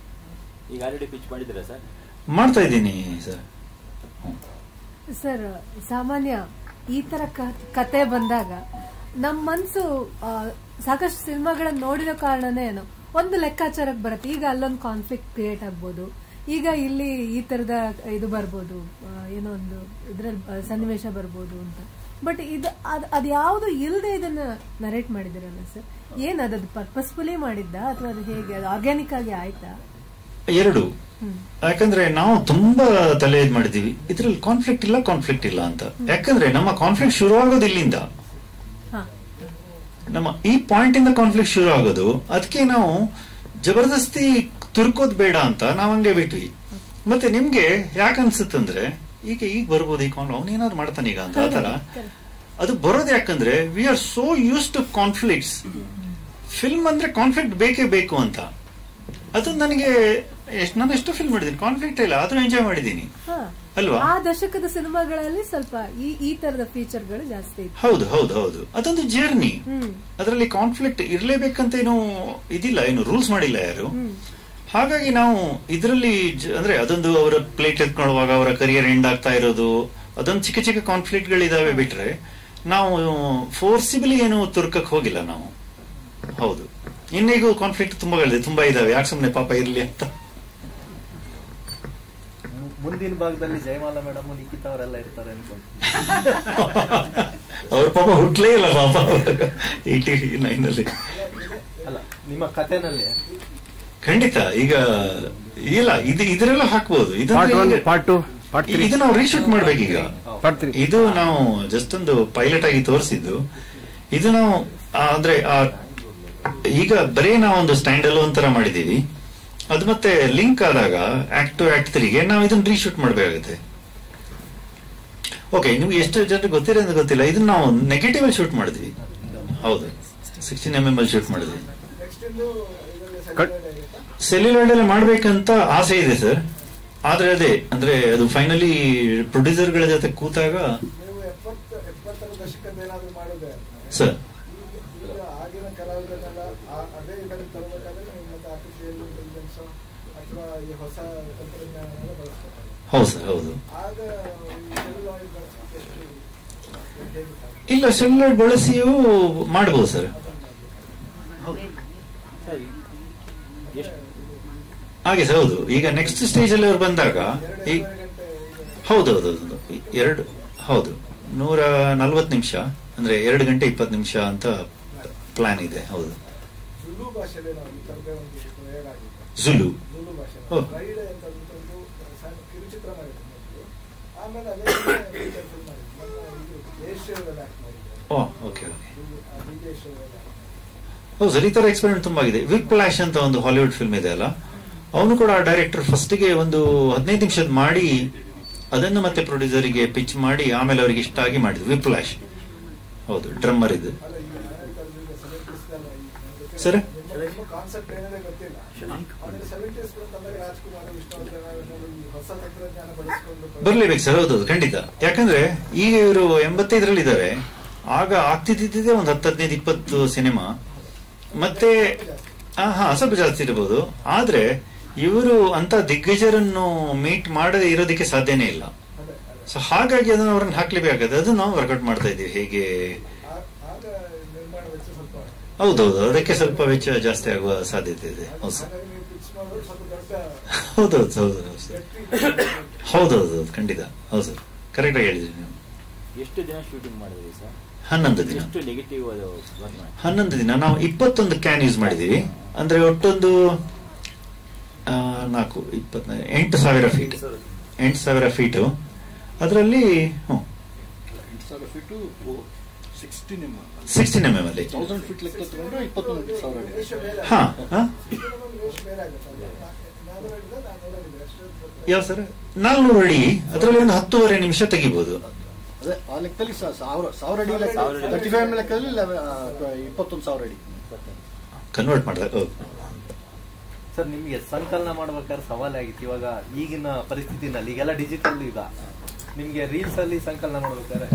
ಈಗ ಆಲ್ರೆಡಿ ಪಿಚ್ ಮಾಡಿದ್ದೀರಾ ಸರ್? ಮಾಡ್ತಾ ಇದ್ದೀನಿ ಸರ್. ಸರ್, ಸಾಮಾನ್ಯ ಈ ತರ ಕತೆ ಬಂದಾಗ ನಮ್ಮ ಮನ್ಸು ಸಾಕಷ್ಟು ಸಿನಿಮಾಗಳನ್ನ ನೋಡಿರೋ ಕಾರಣನೇ ಏನೋ ಒಂದು ಲೆಕ್ಕಾಚಾರಕ್ಕೆ ಬರುತ್ತೆ. ಈಗ ಅಲ್ಲೊಂದು ಕಾನ್ಫ್ಲಿಕ್ಟ್ ಕ್ರಿಯೇಟ್ ಆಗ್ಬೋದು, ಈಗ ಇಲ್ಲಿ ಈ ತರದ ಇದು ಬರ್ಬೋದು, ಏನೋ ಒಂದು ಇದ್ರಲ್ಲಿ ಸನ್ನಿವೇಶ ಬರ್ಬೋದು ಅಂತ. ಬಟ್ ಇದು ಅದು ಯಾವುದು ಇಲ್ಲದೆ ಇದನ್ನ ನರೇಟ್ ಮಾಡಿದಿರಲ್ಲ ಸರ್, ಏನ್ ಅದು ಪರ್ಪಸ್ಫುಲಿ ಮಾಡಿದ್ದ ಅಥವಾ ಅದು ಹೇಗೆ, ಅದು ಆರ್ಗ್ಯಾನಿಕ್ ಆಗಿ ಆಯ್ತಾ? ಎರಡು. ಯಾಕಂದ್ರೆ ನಾವು ತುಂಬಾ ತಲೆ ಇದ್ ಮಾಡಿದೀವಿ, ಇದ್ರಲ್ಲಿ ಕಾನ್ಫ್ಲಿಕ್ಟ್ ಇಲ್ಲ ಅಂತ. ಯಾಕಂದ್ರೆ ನಮ್ಮ ಕಾನ್ಫ್ಲಿಕ್ಟ್ ಶುರು ಆಗೋದು ಇಲ್ಲಿಂದ, ನಮ್ಮ ಈ ಪಾಯಿಂಟ್ ಇಂದ ಕಾನ್ಫ್ಲಿಕ್ಟ್ ಶುರು ಆಗೋದು. ಅದಕ್ಕೆ ನಾವು ಜಬರ್ದಸ್ತಿ ತುರ್ಕೋದ್ ಬೇಡ ಅಂತ ನಾವ್ ಹಂಗೆ ಬಿಟ್ವಿ. ಮತ್ತೆ ನಿಮ್ಗೆ ಯಾಕೆ ಅನ್ಸುತ್ತಂದ್ರೆ ಈಗ ಬರ್ಬೋದು ಈ ಅವನೇನಾದ್ರು ಮಾಡ್ತಾನೆ ಈಗ ಅಂತ ಆತರ. ಅದು ಬರೋದು ಯಾಕಂದ್ರೆ we are so use to conflicts. Film ಅಂದ್ರೆ ಕಾನ್ಫ್ಲಿಕ್ಟ್ ಬೇಕೇ ಬೇಕು ಅಂತ. ಅದು ನನಗೆ ನಾನು ಎಷ್ಟು ಫಿಲ್ಮ್ ಮಾಡಿದ್ದೀನಿ, ಕಾನ್ಫ್ಲಿಕ್ಟ್ ಇಲ್ಲ ಆದ್ರೂ ಎಂಜಾಯ್ ಮಾಡಿದ್ದೀನಿ ಅಲ್ವಾ. ಆ ದಶಕದ ಸಿನಿಮಾಗಳಲ್ಲಿ ಸ್ವಲ್ಪ ಈ ತರದ ಫೀಚರ್ಗಳು ಜಾಸ್ತಿ. ಹೌದು, ಅದೊಂದು ಜರ್ನಿ. ಅದರಲ್ಲಿ ಕಾನ್ಫ್ಲಿಕ್ಟ್ ಇರ್ಲೇಬೇಕಂತ ಏನು ಇದಿಲ್ಲ, ಏನು ರೂಲ್ಸ್ ಮಾಡಿಲ್ಲ ಯಾರು. ಹಾಗಾಗಿ ನಾವು ಇದರಲ್ಲಿ ಅಂದ್ರೆ ಅದೊಂದು ಅವರ ಪ್ಲೇಟ್ ಎತ್ಕೊಳ್ಳುವಾಗ ಅವರ ಕರಿಯರ್ ಎಂಡ್ ಆಗ್ತಾ ಇರೋದು, ಅದೊಂದು ಚಿಕ್ಕ ಚಿಕ್ಕ ಕಾನ್ಫ್ಲಿಕ್ಟ್ ಗಳಿದಾವೆ ಬಿಟ್ರೆ ನಾವು ಫೋರ್ಸಿಬಲಿ ಏನು ತುರ್ಕಕ್ ಹೋಗಿಲ್ಲ ನಾವು. ಹೌದು, ಇನ್ನೀಗೂ ಕಾನ್ಫ್ಲಿಕ್ಟ್ ತುಂಬಾ ಇದಾವೆ, ಯಾಕೆ ಸುಮ್ನೆ ಪಾಪ ಇರ್ಲಿ ಅಂತ. ಮುಂದಿನ ಭಾಗದಲ್ಲಿ ಜಯಮಾಲಾ ಮೇಡಮ್, ನಿಖಿತಾ ಅವರೆಲ್ಲ ಇರ್ತಾರೆ ಅನ್ಕೊಂಡು ಅವ್ರ ಪಾಪ ಹುಟ್ಲೇ ಇಲ್ಲ ಪಾಪ 89 ಅಲ್ಲ ನಿಮ್ಮ ಕಥೆನಲ್ಲಿ. ಖಂಡಿತ ಈಗ ಇಲ್ಲ, ಇದರೆಲ್ಲ ಹಾಕ್ಬೋದು. ಇದು ನಾವು ರೀಶೂಟ್ ಮಾಡ್ಬೇಕೀಗ. ಇದು ನಾವು ಜಸ್ಟ್ ಒಂದು ಪೈಲಟ್ ಆಗಿ ತೋರಿಸಿದ್ದು. ಇದು ನಾವು ಅಂದ್ರೆ ಆ ಈಗ ಬರೀ ನಾವೊಂದು ಸ್ಟ್ಯಾಂಡ್ ಅಲೋನ್ ತರ ಮಾಡಿದೀವಿ. ಅದು ಮತ್ತೆ ಲಿಂಕ್ ಆದಾಗ ಆಕ್ಟ್ 2 ಆಕ್ಟ್ 3ಗೆ ನಾವು ಇದನ್ನ ರೀಶೂಟ್ ಮಾಡಬೇಕಾಗುತ್ತೆ. ಓಕೆ, ನಿಮ್ಗೆ ಎಷ್ಟು ಜನರಿಗೆ ಗೊತ್ತಿರೋ ಅಂತ ಗೊತ್ತಿಲ್ಲ, ಇದನ್ನ ನಾವು ನೆಗೆಟಿವ್ ಅಲ್ಲಿ ಶೂಟ್ ಮಾಡಿದ್ವಿ. ಹೌದು, 16mm ಅಲ್ಲಿ ಶೂಟ್ ಮಾಡಿದ್ವಿ. ಸೆಲ್ಯುಲಾಯ್ಡ್ ಅಲ್ಲಿ ಮಾಡ್ಬೇಕಂತ ಆಸೆ ಇದೆ ಸರ್. ಆದ್ರೆ ಅದೇ ಅಂದ್ರೆ ಅದು ಫೈನಲಿ ಪ್ರೊಡ್ಯೂಸರ್ ಗಳ ಜೊತೆ ಕೂತಾಗ ಸರ್ ಹೌದು ಸರ್, ಹೌದು. ಇಲ್ಲ, ಸೆಲ್ಯುಲಾಯ್ಡ್ ಬಳಸಿಯೂ ಮಾಡಬಹುದು ಸರ್. ಹಾಗೆ ಸರ್, ಹೌದು. ಈಗ ನೆಕ್ಸ್ಟ್ ಸ್ಟೇಜ್ ಅಲ್ಲಿ ಅವ್ರು ಬಂದಾಗ ಹೌದೌದು, ಹೌದು 140 ನಿಮಿಷ ಅಂದ್ರೆ 2 ಗಂಟೆ 20 ನಿಮಿಷ ಅಂತ ಪ್ಲಾನ್ ಇದೆ. ಹೌದು, ಜುಲು. ಓಕೆ, ಹೌದು ಸರ್, ಈ ತರ ಎಕ್ಸ್ಪೆರಿಮೆಂಟ್ ತುಂಬಾ ಆಗಿದೆ. ವಿಪ್ ಫ್ಲಾಶ್ ಅಂತ ಒಂದು ಹಾಲಿವುಡ್ ಫಿಲ್ಮ್ ಇದೆ ಅಲ್ಲ, ಅವನು ಕೂಡ ಡೈರೆಕ್ಟರ್ ಫಸ್ಟ್ಗೆ ಒಂದು 15 ನಿಮಿಷದ ಮಾಡಿ ಅದನ್ನು ಮತ್ತೆ ಪ್ರೊಡ್ಯೂಸರಿಗೆ ಪಿಚ್ ಮಾಡಿ ಆಮೇಲೆ ಅವರಿಗೆ ಇಷ್ಟ ಆಗಿ ಮಾಡಿದ್ರು ವಿಪ್ ಫ್ಲಾಶ್. ಹೌದು, ಡ್ರಮ್ಮರ್ ಇದು ಸರ್. ಬರ್ಲೇಬೇಕು ಸರ್, ಹೌದೌದು, ಖಂಡಿತ. ಯಾಕಂದ್ರೆ ಈಗ ಇವರು 85ರಲ್ಲಿ ಇದ್ದಾರೆ, ಆಗ ಆಗ್ತಿದ್ದಿದ್ದೇ ಒಂದು 10-15-20 ಸಿನಿಮಾ, ಮತ್ತೆ ಸ್ವಲ್ಪ ಜಾಸ್ತಿ ಇರಬಹುದು. ಆದ್ರೆ ಇವರು ಅಂತ ದಿಗ್ಗಜರನ್ನು ಮೀಟ್ ಮಾಡದೆ ಇರೋದಕ್ಕೆ ಸಾಧ್ಯನೇ ಇಲ್ಲ. ಸೊ ಹಾಗಾಗಿ ಅದನ್ನು ಅವ್ರನ್ನ ಹಾಕ್ಲೇಬೇಕಾಗುತ್ತೆ. ಅದು ನಾವು ವರ್ಕೌಟ್ ಮಾಡ್ತಾ ಇದ್ದೀವಿ ಹೇಗೆ. ಹೌದೌದು, ಅದಕ್ಕೆ ಸ್ವಲ್ಪ ವೆಚ್ಚ ಜಾಸ್ತಿ ಆಗುವ ಸಾಧ್ಯತೆ ಇದೆ. ಹೌದು ಸರ್, ಹೌದೌದು ಹೌದು ಹೌದೌದು, ಖಂಡಿತ. ಹೌದು ಸರ್, ಕರೆಕ್ಟ್ ಆಗಿ ಹೇಳಿದ್ರಿ ನೀವು. ಎಷ್ಟು ದಿನ ಶೂಟಿಂಗ್ ಮಾಡಿದ್ರಿ ಸರ್? 11 ದಿನ. 11 ದಿನ ನಾವು 21 ಕ್ಯಾನ್ ಯೂಸ್ ಮಾಡಿದೀವಿ. ಅಂದ್ರೆ ಒಟ್ಟೊಂದು 8,000 ಫೀಟ್. 8,000 ಫೀಟು. ಅದರಲ್ಲಿ 16mm ಅಲ್ಲಿ ಯಾವ ಸರ್ 400 ಅಡಿ. ಅದರಲ್ಲಿ ಒಂದು 10.5 ನಿಮಿಷ ತೆಗಿಬಹುದು. ಕನ್ವರ್ಟ್ ಮಾಡಿದಾಗ ಸರ್, ನಿಮ್ಗೆ ಸಂಕಲನ ಮಾಡ್ಬೇಕಾದ್ರೆ ಸವಾಲಾಗಿತ್ತು. ಇವಾಗ ಈಗಿನ ಪರಿಸ್ಥಿತಿನಲ್ಲಿ ಈಗೆಲ್ಲ ಡಿಜಿಟಲ್ ಈಗ ನಿಮ್ಗೆ ರೀಲ್ಸ್ ಅಲ್ಲಿ ಸಂಕಲನ ಮಾಡ್ಬೇಕಾದ್ರೆ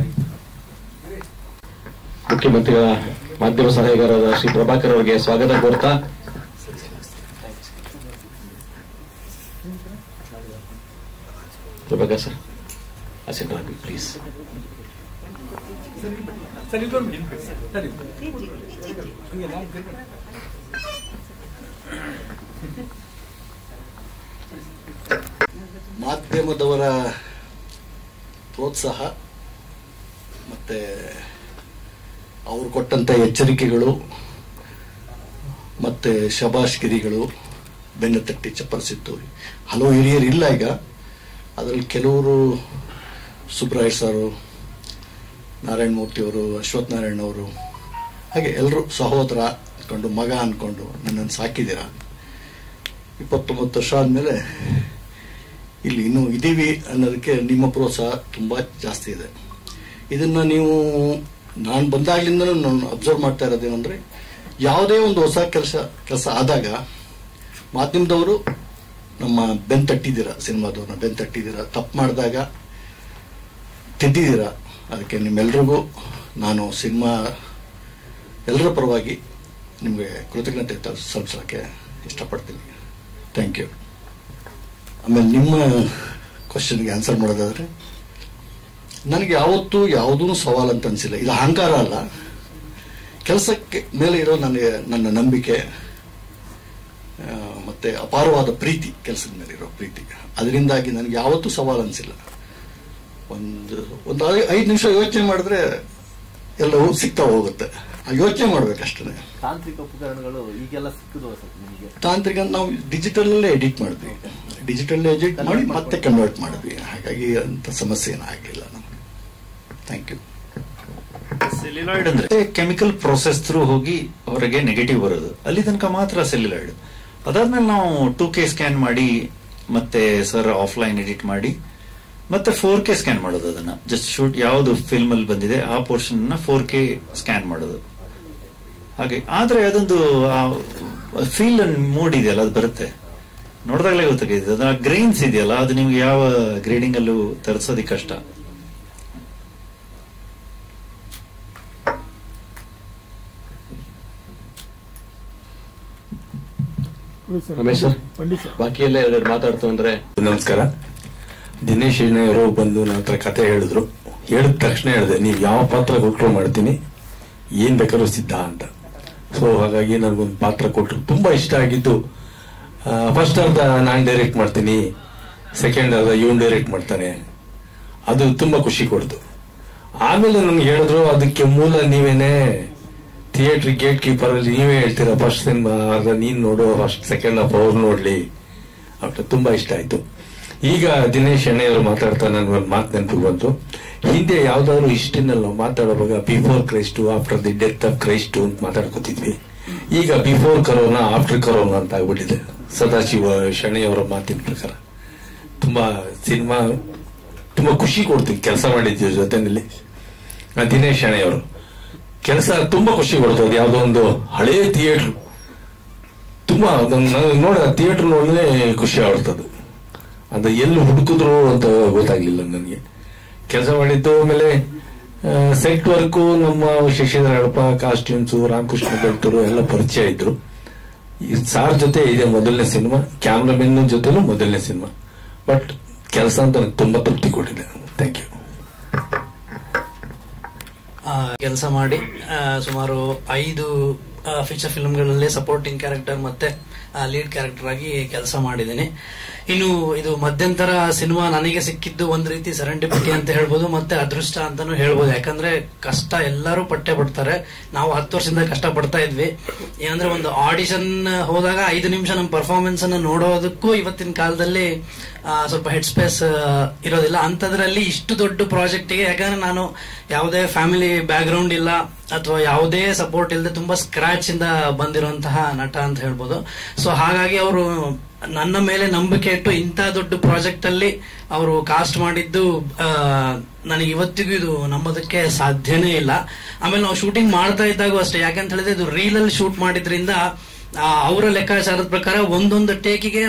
ಮುಖ್ಯಮಂತ್ರಿಗಳ ಮಾಧ್ಯಮ ಸಲಹೆಗಾರರಾದ ಶ್ರೀ ಪ್ರಭಾಕರ್ ಅವರಿಗೆ ಸ್ವಾಗತ ಕೋರ್ತಾ ಪ್ರಭಾಕರ್ ಸರ್ ಅಸೆಂಟ್ ಆಗಿ ಪ್ಲೀಸ್. ಮಾಧ್ಯಮದವರ ಪ್ರೋತ್ಸಾಹ ಮತ್ತೆ ಅವರು ಕೊಟ್ಟಂತ ಎಚ್ಚರಿಕೆಗಳು ಮತ್ತೆ ಶಬಾಷ್ಗಿರಿಗಳು ಬೆನ್ನು ತಟ್ಟಿ ಚಪ್ಪರಿಸಿತ್ತು. ಹಲವು ಹಿರಿಯರು ಇಲ್ಲ ಈಗ. ಅದರಲ್ಲಿ ಕೆಲವರು ಸುಬ್ರಾಯ್ ಸಾರು, ನಾರಾಯಣ ಮೂರ್ತಿಯವರು, ಅಶ್ವಥ್ ನಾರಾಯಣ ಅವರು, ಹಾಗೆ ಎಲ್ಲರೂ ಸಹೋದರ ಅನ್ಕೊಂಡು ಮಗ ಅನ್ಕೊಂಡು ನನ್ನನ್ನು ಸಾಕಿದ್ದೀರ. 29 ವರ್ಷ ಆದಮೇಲೆ ಇಲ್ಲಿ ಇನ್ನೂ ಇದೀವಿ ಅನ್ನೋದಕ್ಕೆ ನಿಮ್ಮ ಪ್ರೋತ್ಸಾಹ ತುಂಬ ಜಾಸ್ತಿ ಇದೆ. ಇದನ್ನು ನೀವು ನಾನು ಬಂದಾಗ್ಲಿಂದನೂ ನಾನು ಅಬ್ಸರ್ವ್ ಮಾಡ್ತಾ ಇರೋದೇನೆಂದರೆ, ಯಾವುದೇ ಒಂದು ಹೊಸ ಕೆಲಸ ಆದಾಗ ಮಾಧ್ಯಮದವರು ನಮ್ಮ ಬೆನ್ನು ತಟ್ಟಿದ್ದೀರ, ಸಿನಿಮಾದವ್ರನ್ನ ಬೆನ್ನು ತಟ್ಟಿದ್ದೀರ, ತಪ್ಪು ಮಾಡಿದಾಗ ತಿದ್ದಿದ್ದೀರ. ಅದಕ್ಕೆ ನಿಮ್ಮೆಲ್ರಿಗೂ ನಾನು ಸಿನಿಮಾ ಎಲ್ಲರ ಪರವಾಗಿ ನಿಮಗೆ ಕೃತಜ್ಞತೆ ಸಲ್ಲಿಸೋಕ್ಕೆ ಇಷ್ಟಪಡ್ತೀನಿ. Thank you. ಆಮೇಲೆ ನಿಮ್ಮ ಕ್ವಶನ್ಗೆ ಆನ್ಸರ್ ಮಾಡೋದಾದ್ರೆ, ನನಗೆ ಯಾವತ್ತೂ ಯಾವುದೂ ಸವಾಲು ಅಂತ ಅನಿಸಿಲ್ಲ. ಇದು ಅಹಂಕಾರ ಅಲ್ಲ, ಕೆಲಸಕ್ಕೆ ಮೇಲೆ ಇರೋ ನನ್ನ ನಂಬಿಕೆ ಮತ್ತೆ ಅಪಾರವಾದ ಪ್ರೀತಿ, ಕೆಲಸದ ಮೇಲೆ ಇರೋ ಪ್ರೀತಿ. ಅದರಿಂದಾಗಿ ನನಗೆ ಯಾವತ್ತೂ ಸವಾಲು ಅನಿಸಿಲ್ಲ. ಒಂದು 5 ನಿಮಿಷ ಯೋಚನೆ ಮಾಡಿದ್ರೆ ಎಲ್ಲವೂ ಸಿಗ್ತಾ ಹೋಗುತ್ತೆ. ಯೋಚನೆ ಮಾಡ್ಬೇಕಷ್ಟೇ. ತಾಂತ್ರಿಕ ಉಪಕರಣಗಳು ಈಗೆಲ್ಲ ಸಿಕ್ಕಿದ್ವು ಸರ್ ನಿಮಗೆ? ತಾಂತ್ರಿಕ ನಾವು ಡಿಜಿಟಲ್ಲೇ ಎಡಿಟ್ ಮಾಡಿದ್ವಿ, ಡಿಜಿಟಲ್ ಎಡಿಟ್ ಮಾಡಿ ಮತ್ತೆ ಕನ್ವರ್ಟ್ ಮಾಡಿದ್ವಿ. ಹಾಗಾಗಿ ಅಂತ ಸಮಸ್ಯೆ ಏನೂ ಆಗಲಿಲ್ಲ ನಮಗೆ. Thank you. ಸೆಲ್ಯುಲಾಯ್ಡ್ ಅಂದ್ರೆ ಕೆಮಿಕಲ್ ಪ್ರೋಸೆಸ್ ಥ್ರೂ ಹೋಗಿ ಹೊರಗೆ ನೆಗೆಟಿವ್ ಬರೋದು, ಅಲ್ಲಿ ತನಕ ಮಾತ್ರ ಸೆಲ್ಯುಲಾಯ್ಡ್. ಅದಾದ್ಮೇಲೆ ನಾವು 2K ಸ್ಕ್ಯಾನ್ ಮಾಡಿ ಮತ್ತೆ ಸರ್ ಆಫ್ಲೈನ್ ಎಡಿಟ್ ಮಾಡಿ ಮತ್ತೆ 4K ಸ್ಕ್ಯಾನ್ ಮಾಡೋದು. ಅದನ್ನ ಜಸ್ಟ್ ಶೂಟ್ ಯಾವ್ದು ಫಿಲ್ಮ್ ಅಲ್ಲಿ ಬಂದಿದೆ ಆ ಪೋರ್ಷನ್ 4K ಸ್ಕ್ಯಾನ್ ಮಾಡೋದು. ಹಾಗೆ ಆದ್ರೆ ಅದೊಂದು ಫೀಲ್ ಅಂಡ್ ಮೂಡ್ ಇದೆಯಲ್ಲ, ಅದು ಬರುತ್ತೆ ನೋಡಿದಾಗಲೇ ಗೊತ್ತಾಗಿದೆ. ಅದನ್ನ ಗ್ರೈನ್ಸ್ ಇದೆಯಲ್ಲ, ಅದು ನಿಮ್ಗೆ ಯಾವ ಗ್ರೇಡಿಂಗ್ ಅಲ್ಲೂ ತರಿಸೋದಿಕ್ ಕಷ್ಟ. ರಮೇಶ್ ಸರ್, ಬಾಕಿ ಎಲ್ಲ ಎರಡು ಮಾತಾಡ್ತು ಅಂದ್ರೆ. ನಮಸ್ಕಾರ. ದಿನೇಶ್ ಅವರು ಬಂದು ನನ್ನ ಹತ್ರ ಕತೆ ಹೇಳಿದ್ರು. ಹೇಳಿದ ತಕ್ಷಣ ಹೇಳಿದೆ, ನೀವು ಯಾವ ಪಾತ್ರ ಕೊಟ್ಟರು ಮಾಡ್ತೀನಿ, ಏನ್ ಬೇಕಾದ್ರೂ ಸಿದ್ಧ ಅಂತ. ಸೊ ಹಾಗಾಗಿ ನನಗೊಂದು ಪಾತ್ರ ಕೊಟ್ಟರು, ತುಂಬಾ ಇಷ್ಟ ಆಗಿದ್ದು. ಫಸ್ಟ್ ಅರ್ಧ ನಾನು ಡೈರೆಕ್ಟ್ ಮಾಡ್ತೀನಿ, ಸೆಕೆಂಡ್ ಅರ್ಧ ಇವನ್ ಡೈರೆಕ್ಟ್ ಮಾಡ್ತಾನೆ, ಅದು ತುಂಬಾ ಖುಷಿ ಕೊಡ್ತು. ಆಮೇಲೆ ನನ್ಗೆ ಹೇಳಿದ್ರು, ಅದಕ್ಕೆ ಮೂಲ ನೀವೇನೆ, ಥಿಯೇಟರ್ ಗೇಟ್ ಕೀಪರ್ ಅಲ್ಲಿ ನೀವೇ ಹೇಳ್ತೀರಾ, ಫಸ್ಟ್ ಸಿನಿಮಾ ಅರ್ಧ ನೀನ್ ನೋಡು, ಫಸ್ಟ್ ಸೆಕೆಂಡ್ ಹಾಫ್ ಅವ್ರು ನೋಡ್ಲಿ ಅಂತ. ತುಂಬಾ ಇಷ್ಟ ಆಯ್ತು. ಈಗ ದಿನೇಶ್ ಅವರು ಮಾತಾಡ್ತಾ ನನ್ಗೊಂದು ಮಾತು ನೆನಪಿಗೆ ಬಂತು. ಹಿಂದೆ ಯಾವ್ದಾದ್ರು ಹಿಸ್ಟ್ರಿನಲ್ಲಿ ನಾವು ಮಾತಾಡುವಾಗ before Christ, after the death of Christ ಅಂತ ಮಾತಾಡ್ಕೊತಿದ್ವಿ. ಈಗ ಬಿಫೋರ್ ಕರೋನಾ, ಆಫ್ಟರ್ ಕರೋನಾ ಅಂತ ಆಗ್ಬಿಟ್ಟಿದೆ. ಸದಾಶಿವ ಶೆಣೆಯವರ ಮಾತಿನ ಪ್ರಕಾರ ತುಂಬಾ ಸಿನಿಮಾ ತುಂಬಾ ಖುಷಿ ಕೊಡ್ತೀವಿ. ಕೆಲಸ ಮಾಡಿದ್ವಿ ಜೊತೆನಲ್ಲಿ ದಿನೇಶ್ ಶೆಣೆಯವರು ಕೆಲಸ ತುಂಬಾ ಖುಷಿ ಕೊಡ್ತು. ಅದು ಯಾವ್ದೋ ಒಂದು ಹಳೇ ಥಿಯೇಟರ್, ತುಂಬಾ ನೋಡ ಥಿಯೇಟರ್ ನೋಡಲೇ ಖುಷಿ ಆಗ್ತದೆ. ಅದು ಎಲ್ಲಿ ಹುಡುಕಿದ್ರು ಅಂತ ಗೊತ್ತಾಗ್ಲಿಲ್ಲ ನನಗೆ. ಕೆಲಸ ಮಾಡಿದ್ದು ಆಮೇಲೆ ಸೆಟ್ ವರ್ಕು, ನಮ್ಮ ಶಶಿಧರ ಹಡಪ, ಕಾಸ್ಟ್ಯೂಮ್ಸ್, ರಾಮಕೃಷ್ಣ ಬೆಳ್ತೂರು ಎಲ್ಲ ಪರಿಚಯ ಇದ್ರು. ಈ ಸಾರ್ ಜೊತೆ ಇದೆ ಮೊದಲನೇ ಸಿನಿಮಾ, ಕ್ಯಾಮ್ರಾಮನ್ ಜೊತೆನೂ ಮೊದಲನೇ ಸಿನಿಮಾ. ಬಟ್ ಕೆಲಸ ಅಂತ ನನಗೆ ತುಂಬಾ ತೃಪ್ತಿ ಕೊಟ್ಟಿದೆ. Thank you. ಕೆಲಸ ಮಾಡಿ ಸುಮಾರು 5 ಫೀಚರ್ ಫಿಲ್ಮ್ಗಳಲ್ಲಿ ಸಪೋರ್ಟಿಂಗ್ ಕ್ಯಾರೆಕ್ಟರ್ ಮತ್ತೆ ಲೀಡ್ ಕ್ಯಾರೆಕ್ಟರ್ ಆಗಿ ಕೆಲಸ ಮಾಡಿದ್ದೀನಿ. ಇನ್ನು ಇದು ಮಧ್ಯಂತರ ಸಿನಿಮಾ ನನಗೆ ಸಿಕ್ಕಿದ್ದು ಒಂದ್ ರೀತಿ ಸೆರೆಂಡಿಪಿಟಿ ಅಂತ ಹೇಳ್ಬೋದು, ಮತ್ತೆ ಅದೃಷ್ಟ ಅಂತಾನು ಹೇಳ್ಬೋದು. ಯಾಕಂದ್ರೆ ಕಷ್ಟ ಎಲ್ಲರೂ ಪಟ್ಟೆ ಪಡ್ತಾರೆ. ನಾವು 10 ವರ್ಷದಿಂದ ಕಷ್ಟ ಪಡ್ತಾ ಇದ್ವಿ. ಏನಂದ್ರೆ ಒಂದು ಆಡಿಷನ್ ಹೋದಾಗ 5 ನಿಮಿಷ ನಮ್ಮ ಪರ್ಫಾರ್ಮೆನ್ಸ್ ಅನ್ನ ನೋಡೋದಕ್ಕೂ ಇವತ್ತಿನ ಕಾಲದಲ್ಲಿ ಸ್ವಲ್ಪ ಹೆಡ್ ಸ್ಪೇಸ್ ಇರೋದಿಲ್ಲ. ಅಂತದ್ರಲ್ಲಿ ಇಷ್ಟು ದೊಡ್ಡ ಪ್ರಾಜೆಕ್ಟ್ಗೆ, ಯಾಕಂದ್ರೆ ನಾನು ಯಾವುದೇ ಫ್ಯಾಮಿಲಿ ಬ್ಯಾಕ್ ಗ್ರೌಂಡ್ ಇಲ್ಲ ಅಥವಾ ಯಾವುದೇ ಸಪೋರ್ಟ್ ಇಲ್ಲದೆ ತುಂಬಾ ಸ್ಕ್ರಾಚ್ ಇಂದ ಬಂದಿರುವಂತಹ ನಟ ಅಂತ ಹೇಳ್ಬೋದು. ಸೊ ಹಾಗಾಗಿ ಅವರು ನನ್ನ ಮೇಲೆ ನಂಬಿಕೆ ಇಟ್ಟು ಇಂಥ ದೊಡ್ಡ ಪ್ರಾಜೆಕ್ಟ್ ಅಲ್ಲಿ ಅವರು ಕಾಸ್ಟ್ ಮಾಡಿದ್ದು ನನಗೆ ಇವತ್ತಿಗೂ ಇದು ನಂಬೋದಕ್ಕೆ ಸಾಧ್ಯನೇ ಇಲ್ಲ. ಆಮೇಲೆ ನಾವು ಶೂಟಿಂಗ್ ಮಾಡ್ತಾ ಇದ್ದಾಗೂ ಅಷ್ಟೇ, ಯಾಕಂತ ಹೇಳಿದ್ರೆ ಇದು ರೀಲ್ ಅಲ್ಲಿ ಶೂಟ್ ಮಾಡಿದ್ರಿಂದ ಅವರ ಲೆಕ್ಕಾಚಾರದ ಪ್ರಕಾರ ಒಂದೊಂದು ಟೇಕಿಗೆ,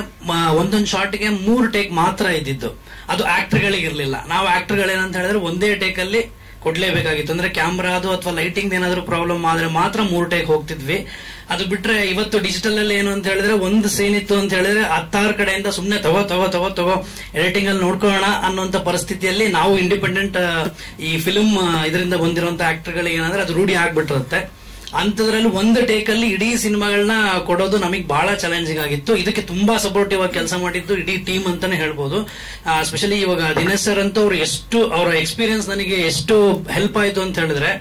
ಒಂದೊಂದು ಶಾಟ್ಗೆ 3 ಟೇಕ್ ಮಾತ್ರ ಇದ್ದಿದ್ದು. ಅದು ಆಕ್ಟರ್ಗಳಿಗೆ ಇರ್ಲಿಲ್ಲ. ನಾವು ಆಕ್ಟರ್ಗಳೇನಂತ ಹೇಳಿದ್ರೆ ಒಂದೇ ಟೇಕ್ ಅಲ್ಲಿ ಕೊಡ್ಲೇಬೇಕಾಗಿತ್ತು. ಅಂದ್ರೆ ಕ್ಯಾಮ್ರಾದು ಅಥವಾ ಲೈಟಿಂಗ್ ಏನಾದ್ರು ಪ್ರಾಬ್ಲಮ್ ಆದ್ರೆ ಮಾತ್ರ 3 ಟೇಕ್ ಹೋಗ್ತಿದ್ವಿ. ಅದು ಬಿಟ್ರೆ ಇವತ್ತು ಡಿಜಿಟಲ್ ಅಲ್ಲಿ ಏನು ಅಂತ ಹೇಳಿದ್ರೆ ಒಂದು ಸೀನ್ ಇತ್ತು ಅಂತ ಹೇಳಿದ್ರೆ 16 ಕಡೆಯಿಂದ ಸುಮ್ನೆ ತಗೋ ಎಡಿಟಿಂಗ್ ಅಲ್ಲಿ ನೋಡ್ಕೊಳ್ಳೋಣ ಅನ್ನೋಂತ ಪರಿಸ್ಥಿತಿಯಲ್ಲಿ ನಾವು ಇಂಡಿಪೆಂಡೆಂಟ್ ಈ ಫಿಲ್ಮ್ ಇದರಿಂದ ಬಂದಿರುವಂತ ಆಕ್ಟರ್ಗಳಿಗೆ ಏನಂದ್ರೆ ಅದು ರೂಢಿ ಆಗ್ಬಿಟ್ಟಿರುತ್ತೆ. ಅಂತದ್ರಲ್ಲಿ ಒಂದು ಟೇಕ್ ಅಲ್ಲಿ ಇಡೀ ಸಿನಿಮಾಗಳನ್ನ ಕೊಡೋದು ನಮಗೆ ಬಹಳ ಚಾಲೆಂಜಿಂಗ್ ಆಗಿತ್ತು. ಇದಕ್ಕೆ ತುಂಬಾ ಸಪೋರ್ಟಿವ್ ಆಗಿ ಕೆಲಸ ಮಾಡಿದ್ದು ಇಡೀ ಟೀಮ್ ಅಂತಾನೆ ಹೇಳ್ಬೋದು. ಸ್ಪೆಷಲಿ ಇವಾಗ ದಿನೇಶ್ ಸರ್ ಅಂತೂ ಅವರ ಎಕ್ಸ್ಪೀರಿಯನ್ಸ್ ನನಗೆ ಎಷ್ಟು ಹೆಲ್ಪ್ ಆಯ್ತು ಅಂತ ಹೇಳಿದ್ರೆ,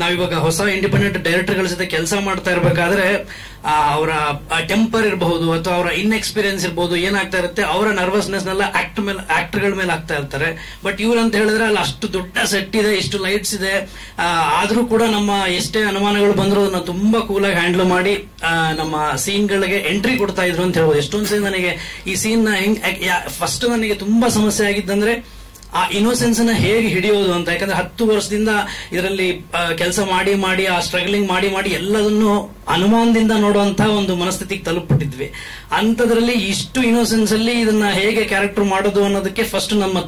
ನಾವಿವಾಗ ಹೊಸ ಇಂಡಿಪೆಂಡೆಂಟ್ ಡೈರೆಕ್ಟರ್ ಗಳ ಜೊತೆ ಕೆಲಸ ಮಾಡ್ತಾ ಇರ್ಬೇಕಾದ್ರೆ ಅವರ ಟೆಂಪರ್ ಇರಬಹುದು ಅಥವಾ ಅವರ ಇನ್ಎಕ್ಸ್ಪೀರಿಯನ್ಸ್ ಇರಬಹುದು, ಏನಾಗ್ತಾ ಇರುತ್ತೆ ಅವರ ನರ್ವಸ್ನೆಸ್ ನೆಲ್ಲ ಆಕ್ಟರ್ಗಳ ಮೇಲೆ ಆಗ್ತಾ ಇರ್ತಾರೆ. ಬಟ್ ಇವ್ರು ಅಂತ ಹೇಳಿದ್ರೆ ಅಲ್ಲಿ ಅಷ್ಟು ದೊಡ್ಡ ಸೆಟ್ ಇದೆ, ಇಷ್ಟು ಲೈಟ್ಸ್ ಇದೆ, ಆದ್ರೂ ಕೂಡ ನಮ್ಮ ಎಷ್ಟೇ ಅನುಮಾನಗಳು ಬಂದ್ರು ಅದನ್ನ ತುಂಬಾ ಕೂಲಾಗಿ ಹ್ಯಾಂಡಲ್ ಮಾಡಿ ನಮ್ಮ ಸೀನ್ ಗಳಿಗೆ ಎಂಟ್ರಿ ಕೊಡ್ತಾ ಇದ್ರು ಅಂತ ಹೇಳ್ಬೋದು. ಎಷ್ಟೊಂದು ಸೀನ್ ನನಗೆ ಈ ಸೀನ್ ಫಸ್ಟ್ ನನಗೆ ತುಂಬಾ ಸಮಸ್ಯೆ ಆಗಿದ್ದಂದ್ರೆ ಆ ಇನ್ನೋಸೆನ್ಸ್ ನ ಹೇಗೆ ಹಿಡಿಯೋದು ಅಂತ. ಯಾಕಂದ್ರೆ 10 ವರ್ಷದಿಂದ ಇದರಲ್ಲಿ ಕೆಲಸ ಮಾಡಿ ಆ ಸ್ಟ್ರಗ್ಲಿಂಗ್ ಮಾಡಿ ಎಲ್ಲದನ್ನು ಅನುಮಾನದಿಂದ ನೋಡುವಂತಹ ಒಂದು ಮನಸ್ಥಿತಿಗೆ ತಲುಪಿಬಿಟ್ಟಿದ್ವಿ. ಅಂತದ್ರಲ್ಲಿ ಇಷ್ಟು ಇನ್ನೋಸೆನ್ಸ್ ಅಲ್ಲಿ ಇದನ್ನ ಹೇಗೆ ಕ್ಯಾರೆಕ್ಟರ್ ಮಾಡೋದು ಅನ್ನೋದಕ್ಕೆ ಫಸ್ಟ್ ನಮ್ಮ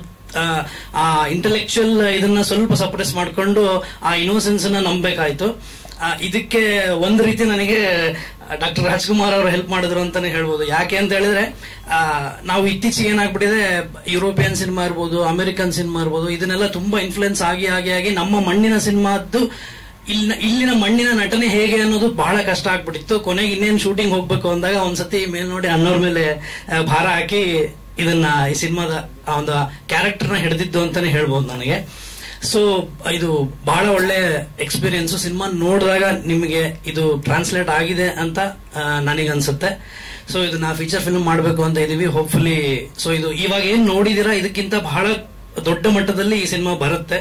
ಆ ಇಂಟೆಲೆಕ್ಚುಯಲ್ ಇದನ್ನ ಸ್ವಲ್ಪ ಸಪ್ರೆಸ್ ಮಾಡ್ಕೊಂಡು ಆ ಇನ್ನೋಸೆನ್ಸ್ ನ ನಂಬಬೇಕಾಯ್ತು. ಇದಕ್ಕೆ ಒಂದ್ ರೀತಿ ನನಗೆ ಡಾಕ್ಟರ್ ರಾಜ್ಕುಮಾರ್ ಅವರು ಹೆಲ್ಪ್ ಮಾಡಿದ್ರು ಅಂತಾನೆ ಹೇಳ್ಬೋದು. ಯಾಕೆ ಅಂತ ಹೇಳಿದ್ರೆ ನಾವು ಇತ್ತೀಚೆಗೆ ಏನಾಗ್ಬಿಟ್ಟಿದೆ, ಯುರೋಪಿಯನ್ ಸಿನಿಮಾ ಇರ್ಬೋದು, ಅಮೆರಿಕನ್ ಸಿನಿಮಾ ಇರ್ಬೋದು, ಇದನ್ನೆಲ್ಲ ತುಂಬಾ ಇನ್ಫ್ಲುಯೆನ್ಸ್ ಆಗಿ ನಮ್ಮ ಮಣ್ಣಿನ ಸಿನಿಮಾದ್ದು ಇಲ್ಲಿನ ಮಣ್ಣಿನ ನಟನೆ ಹೇಗೆ ಅನ್ನೋದು ಬಹಳ ಕಷ್ಟ ಆಗ್ಬಿಟ್ಟಿತ್ತು. ಕೊನೆಗೆ ಇನ್ನೇನು ಶೂಟಿಂಗ್ ಹೋಗ್ಬೇಕು ಅಂದಾಗ ಒಂದ್ಸತಿ ಮೇಲ್ ನೋಡಿ ಅನ್ನೋರ್ ಮೇಲೆ ಭಾರ ಹಾಕಿ ಇದನ್ನ ಈ ಸಿನಿಮಾದ ಒಂದು ಕ್ಯಾರೆಕ್ಟರ್ನ ಹಿಡಿದಿದ್ದು ಅಂತಾನೆ ಹೇಳ್ಬೋದು ನನಗೆ. ಸೊ ಇದು ಬಹಳ ಒಳ್ಳೆ ಎಕ್ಸ್ಪೀರಿಯನ್ಸ್. ಸಿನಿಮಾ ನೋಡಿದಾಗ ನಿಮಗೆ ಇದು ಟ್ರಾನ್ಸ್ಲೇಟ್ ಆಗಿದೆ ಅಂತ ನನಗನ್ಸುತ್ತೆ. ಸೊ ಇದನ್ನ ಫೀಚರ್ ಫಿಲ್ಮ್ ಮಾಡಬೇಕು ಅಂತ ಇದೀವಿ ಹೋಪ್ಫುಲಿ. ಸೊ ಇದು ಇವಾಗ ಏನ್ ನೋಡಿದೀರಾ ಇದಕ್ಕಿಂತ ಬಹಳ ದೊಡ್ಡ ಮಟ್ಟದಲ್ಲಿ ಈ ಸಿನಿಮಾ ಬರುತ್ತೆ.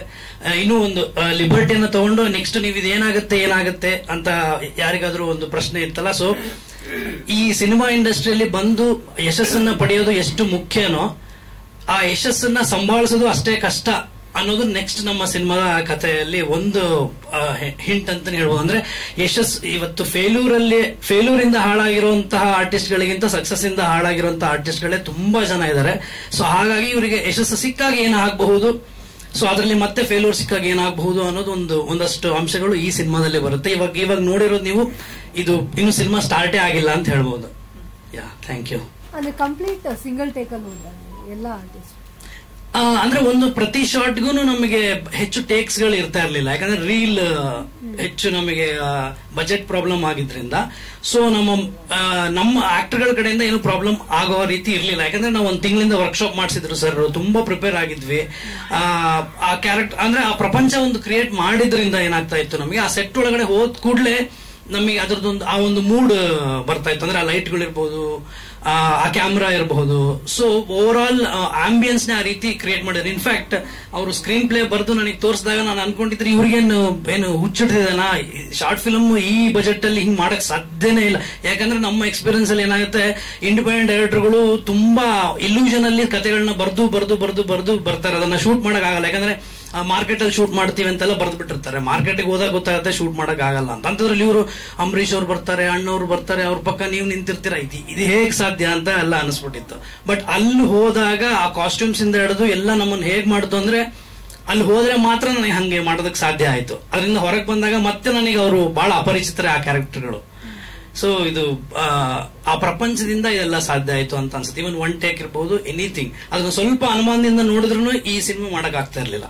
ಇನ್ನೂ ಒಂದು ಲಿಬರ್ಟಿಯನ್ನ ತಗೊಂಡು ನೆಕ್ಸ್ಟ್ ನೀವು ಏನಾಗುತ್ತೆ ಅಂತ ಯಾರಿಗಾದ್ರೂ ಒಂದು ಪ್ರಶ್ನೆ ಇತ್ತಲ್ಲ. ಸೊ ಈ ಸಿನಿಮಾ ಇಂಡಸ್ಟ್ರಿಯಲ್ಲಿ ಬಂದು ಯಶಸ್ಸನ್ನ ಪಡೆಯೋದು ಎಷ್ಟು ಮುಖ್ಯನೋ ಆ ಯಶಸ್ಸನ್ನ ಸಂಭಾಳಿಸೋದು ಅಷ್ಟೇ ಕಷ್ಟ ಅನ್ನೋದು ನೆಕ್ಸ್ಟ್ ನಮ್ಮ ಸಿನಿಮಾದ ಕಥೆಯಲ್ಲಿ ಒಂದು ಹಿಂಟ್ ಅಂತ ಹೇಳ್ಬೋದು. ಅಂದ್ರೆ ಇವತ್ತು ಫೇಲ್ಯೂರ್ ಇಂದ ಹಾಳಾಗಿರುವಂತಹ ಆರ್ಟಿಸ್ಟ್ ಗಳಿಗಿಂತ ಸಕ್ಸಸ್ ಇಂದ ಹಾಳಾಗಿರುವಂತಹ ಆರ್ಟಿಸ್ಟ್ ಗಳೇ ತುಂಬಾ ಜನ ಇದ್ದಾರೆ. ಸೊ ಹಾಗಾಗಿ ಇವರಿಗೆ ಯಶಸ್ಸು ಸಿಕ್ಕಾಗ ಏನಾಗಬಹುದು, ಸೊ ಅದರಲ್ಲಿ ಮತ್ತೆ ಫೇಲ್ಯೂರ್ ಸಿಕ್ಕಾಗ ಏನಾಗಬಹುದು ಅನ್ನೋದು ಒಂದಷ್ಟು ಅಂಶಗಳು ಈ ಸಿನಿಮಾದಲ್ಲಿ ಬರುತ್ತೆ. ಇವಾಗ ನೋಡಿರೋದು ನೀವು, ಇದು ಇನ್ನು ಸಿನಿಮಾ ಸ್ಟಾರ್ಟೇ ಆಗಿಲ್ಲ ಅಂತ ಹೇಳ್ಬೋದು. Thank you. ಅಂದ್ರೆ ಕಂಪ್ಲೀಟ್ ಸಿಂಗಲ್ ಟೇಕ್ ಅಲ್ಲಿ ಎಲ್ಲ ಆರ್ಟಿಸ್ಟ್ ಅಂದ್ರೆ ಒಂದು ಪ್ರತಿ ಶಾರ್ಟ್ಗೂ ನಮಗೆ ಹೆಚ್ಚು ಟೇಕ್ಸ್ ಗಳು ಇರ್ತಾ ಇರ್ಲಿಲ್ಲ, ಯಾಕಂದ್ರೆ ರೀಲ್ ಹೆಚ್ಚು ನಮಗೆ ಬಜೆಟ್ ಪ್ರಾಬ್ಲಮ್ ಆಗಿದ್ರಿಂದ. ಸೊ ನಮ್ಮ ಆಕ್ಟರ್ ಗಳ ಕಡೆಯಿಂದ ಏನು ಪ್ರಾಬ್ಲಮ್ ಆಗೋ ರೀತಿ ಇರ್ಲಿಲ್ಲ, ಯಾಕಂದ್ರೆ ನಾವು ಒಂದು ತಿಂಗಳಿಂದ ವರ್ಕ್ಶಾಪ್ ಮಾಡಿಸಿದ್ರು ಸರ್, ತುಂಬಾ ಪ್ರಿಪೇರ್ ಆಗಿದ್ವಿ. ಆ ಕ್ಯಾರೆಕ್ಟರ್ ಅಂದ್ರೆ ಆ ಪ್ರಪಂಚ ಒಂದು ಕ್ರಿಯೇಟ್ ಮಾಡಿದ್ರಿಂದ ಏನಾಗ್ತಾ ಇತ್ತು, ನಮಗೆ ಆ ಸೆಟ್ ಒಳಗಡೆ ಹೋದ್ ಕೂಡಲೇ ನಮಗೆ ಅದರದೊಂದು ಆ ಒಂದು ಮೂಡ್ ಬರ್ತಾ ಇತ್ತು. ಅಂದ್ರೆ ಆ ಲೈಟ್ಗಳಿರ್ಬೋದು, ಆ ಕ್ಯಾಮ್ರಾ ಇರಬಹುದು. ಸೊ ಓವರ್ ಆಲ್ ಆಂಬಿಯನ್ಸ್ ನ ಆ ರೀತಿ ಕ್ರಿಯೇಟ್ ಮಾಡಿದ್ರು. ಇನ್ಫ್ಯಾಕ್ಟ್ ಅವರು ಸ್ಕ್ರೀನ್ ಪ್ಲೇ ಬರೆದು ನನಗೆ ತೋರಿಸಿದಾಗ ನಾನು ಅನ್ಕೊಂಡಿದ್ರೆ ಏನು ಹುಚ್ಚಿಡ್ತಿದ್ದಾನ, ಶಾರ್ಟ್ ಫಿಲ್ಮ್ ಈ ಬಜೆಟ್ ಅಲ್ಲಿ ಹಿಂಗ್ ಮಾಡಕ್ ಸಾಧ್ಯನೇ ಇಲ್ಲ. ಯಾಕಂದ್ರೆ ನಮ್ಮ ಎಕ್ಸ್ಪೀರಿಯನ್ಸ್ ಅಲ್ಲಿ ಏನಾಗುತ್ತೆ, ಇಂಡಿಪೆಂಡೆಂಟ್ ಡೈರೆಕ್ಟರ್ಗಳು ತುಂಬಾ ಇಲ್ಯೂಷನ್ ಅಲ್ಲಿ ಕಥೆಗಳನ್ನ ಬರ್ದು ಬರ್ತಾರೆ, ಅದನ್ನ ಶೂಟ್ ಮಾಡಕ್ ಆಗಲ್ಲ. ಯಾಕಂದ್ರೆ ಮಾರ್ಕೆಟ್ ಅಲ್ಲಿ ಶೂಟ್ ಮಾಡ್ತೀವಿ ಅಂತೆಲ್ಲ ಬರ್ದು ಬಿಟ್ಟಿರ್ತಾರೆ, ಮಾರ್ಕೆಟ್ಗೆ ಹೋದಾಗ ಗೊತ್ತಾಗುತ್ತೆ ಶೂಟ್ ಮಾಡಕ್ ಆಗಲ್ಲ ಅಂತ. ಅಂತದ್ರಲ್ಲಿ ಇವರು ಅಂಬರೀಶ್ ಅವ್ರು ಬರ್ತಾರೆ, ಅಣ್ಣವ್ರು ಬರ್ತಾರೆ, ಅವ್ರ ಪಕ್ಕ ನೀವು ನಿಂತಿರ್ತೀರ, ಇದು ಹೇಗ್ ಸಾಧ್ಯ ಅಂತ ಎಲ್ಲ ಅನಿಸ್ಬಿಟ್ಟಿತ್ತು. ಬಟ್ ಅಲ್ಲಿ ಹೋದಾಗ ಆ ಕಾಸ್ಟ್ಯೂಮ್ಸ್ ಇಂದ ಹಿಡಿದು ಎಲ್ಲ ನಮ್ಮನ್ನು ಹೇಗ್ ಮಾಡುದು ಅಂದ್ರೆ, ಅಲ್ಲಿ ಹೋದ್ರೆ ಮಾತ್ರ ನನಗೆ ಹಂಗೆ ಮಾಡೋದಕ್ಕೆ ಸಾಧ್ಯ ಆಯ್ತು. ಅದರಿಂದ ಹೊರಗೆ ಬಂದಾಗ ಮತ್ತೆ ನನಗೆ ಅವರು ಬಹಳ ಅಪರಿಚಿತರೇ ಆ ಕ್ಯಾರೆಕ್ಟರ್ಗಳು. ಸೊ ಇದು ಆ ಪ್ರಪಂಚದಿಂದ ಇದೆಲ್ಲ ಸಾಧ್ಯ ಆಯ್ತು ಅಂತ ಅನ್ಸುತ್ತೆ. ಇವನ್ ಒನ್ ಟೇಕ್ ಇರಬಹುದು, ಎನಿಥಿಂಗ್. ಅದನ್ನ ಸ್ವಲ್ಪ ಅನುಮಾನದಿಂದ ನೋಡಿದ್ರು ಈ ಸಿನಿಮಾ ಮಾಡಕ್ ಆಗ್ತಾ ಇರ್ಲಿಲ್ಲ.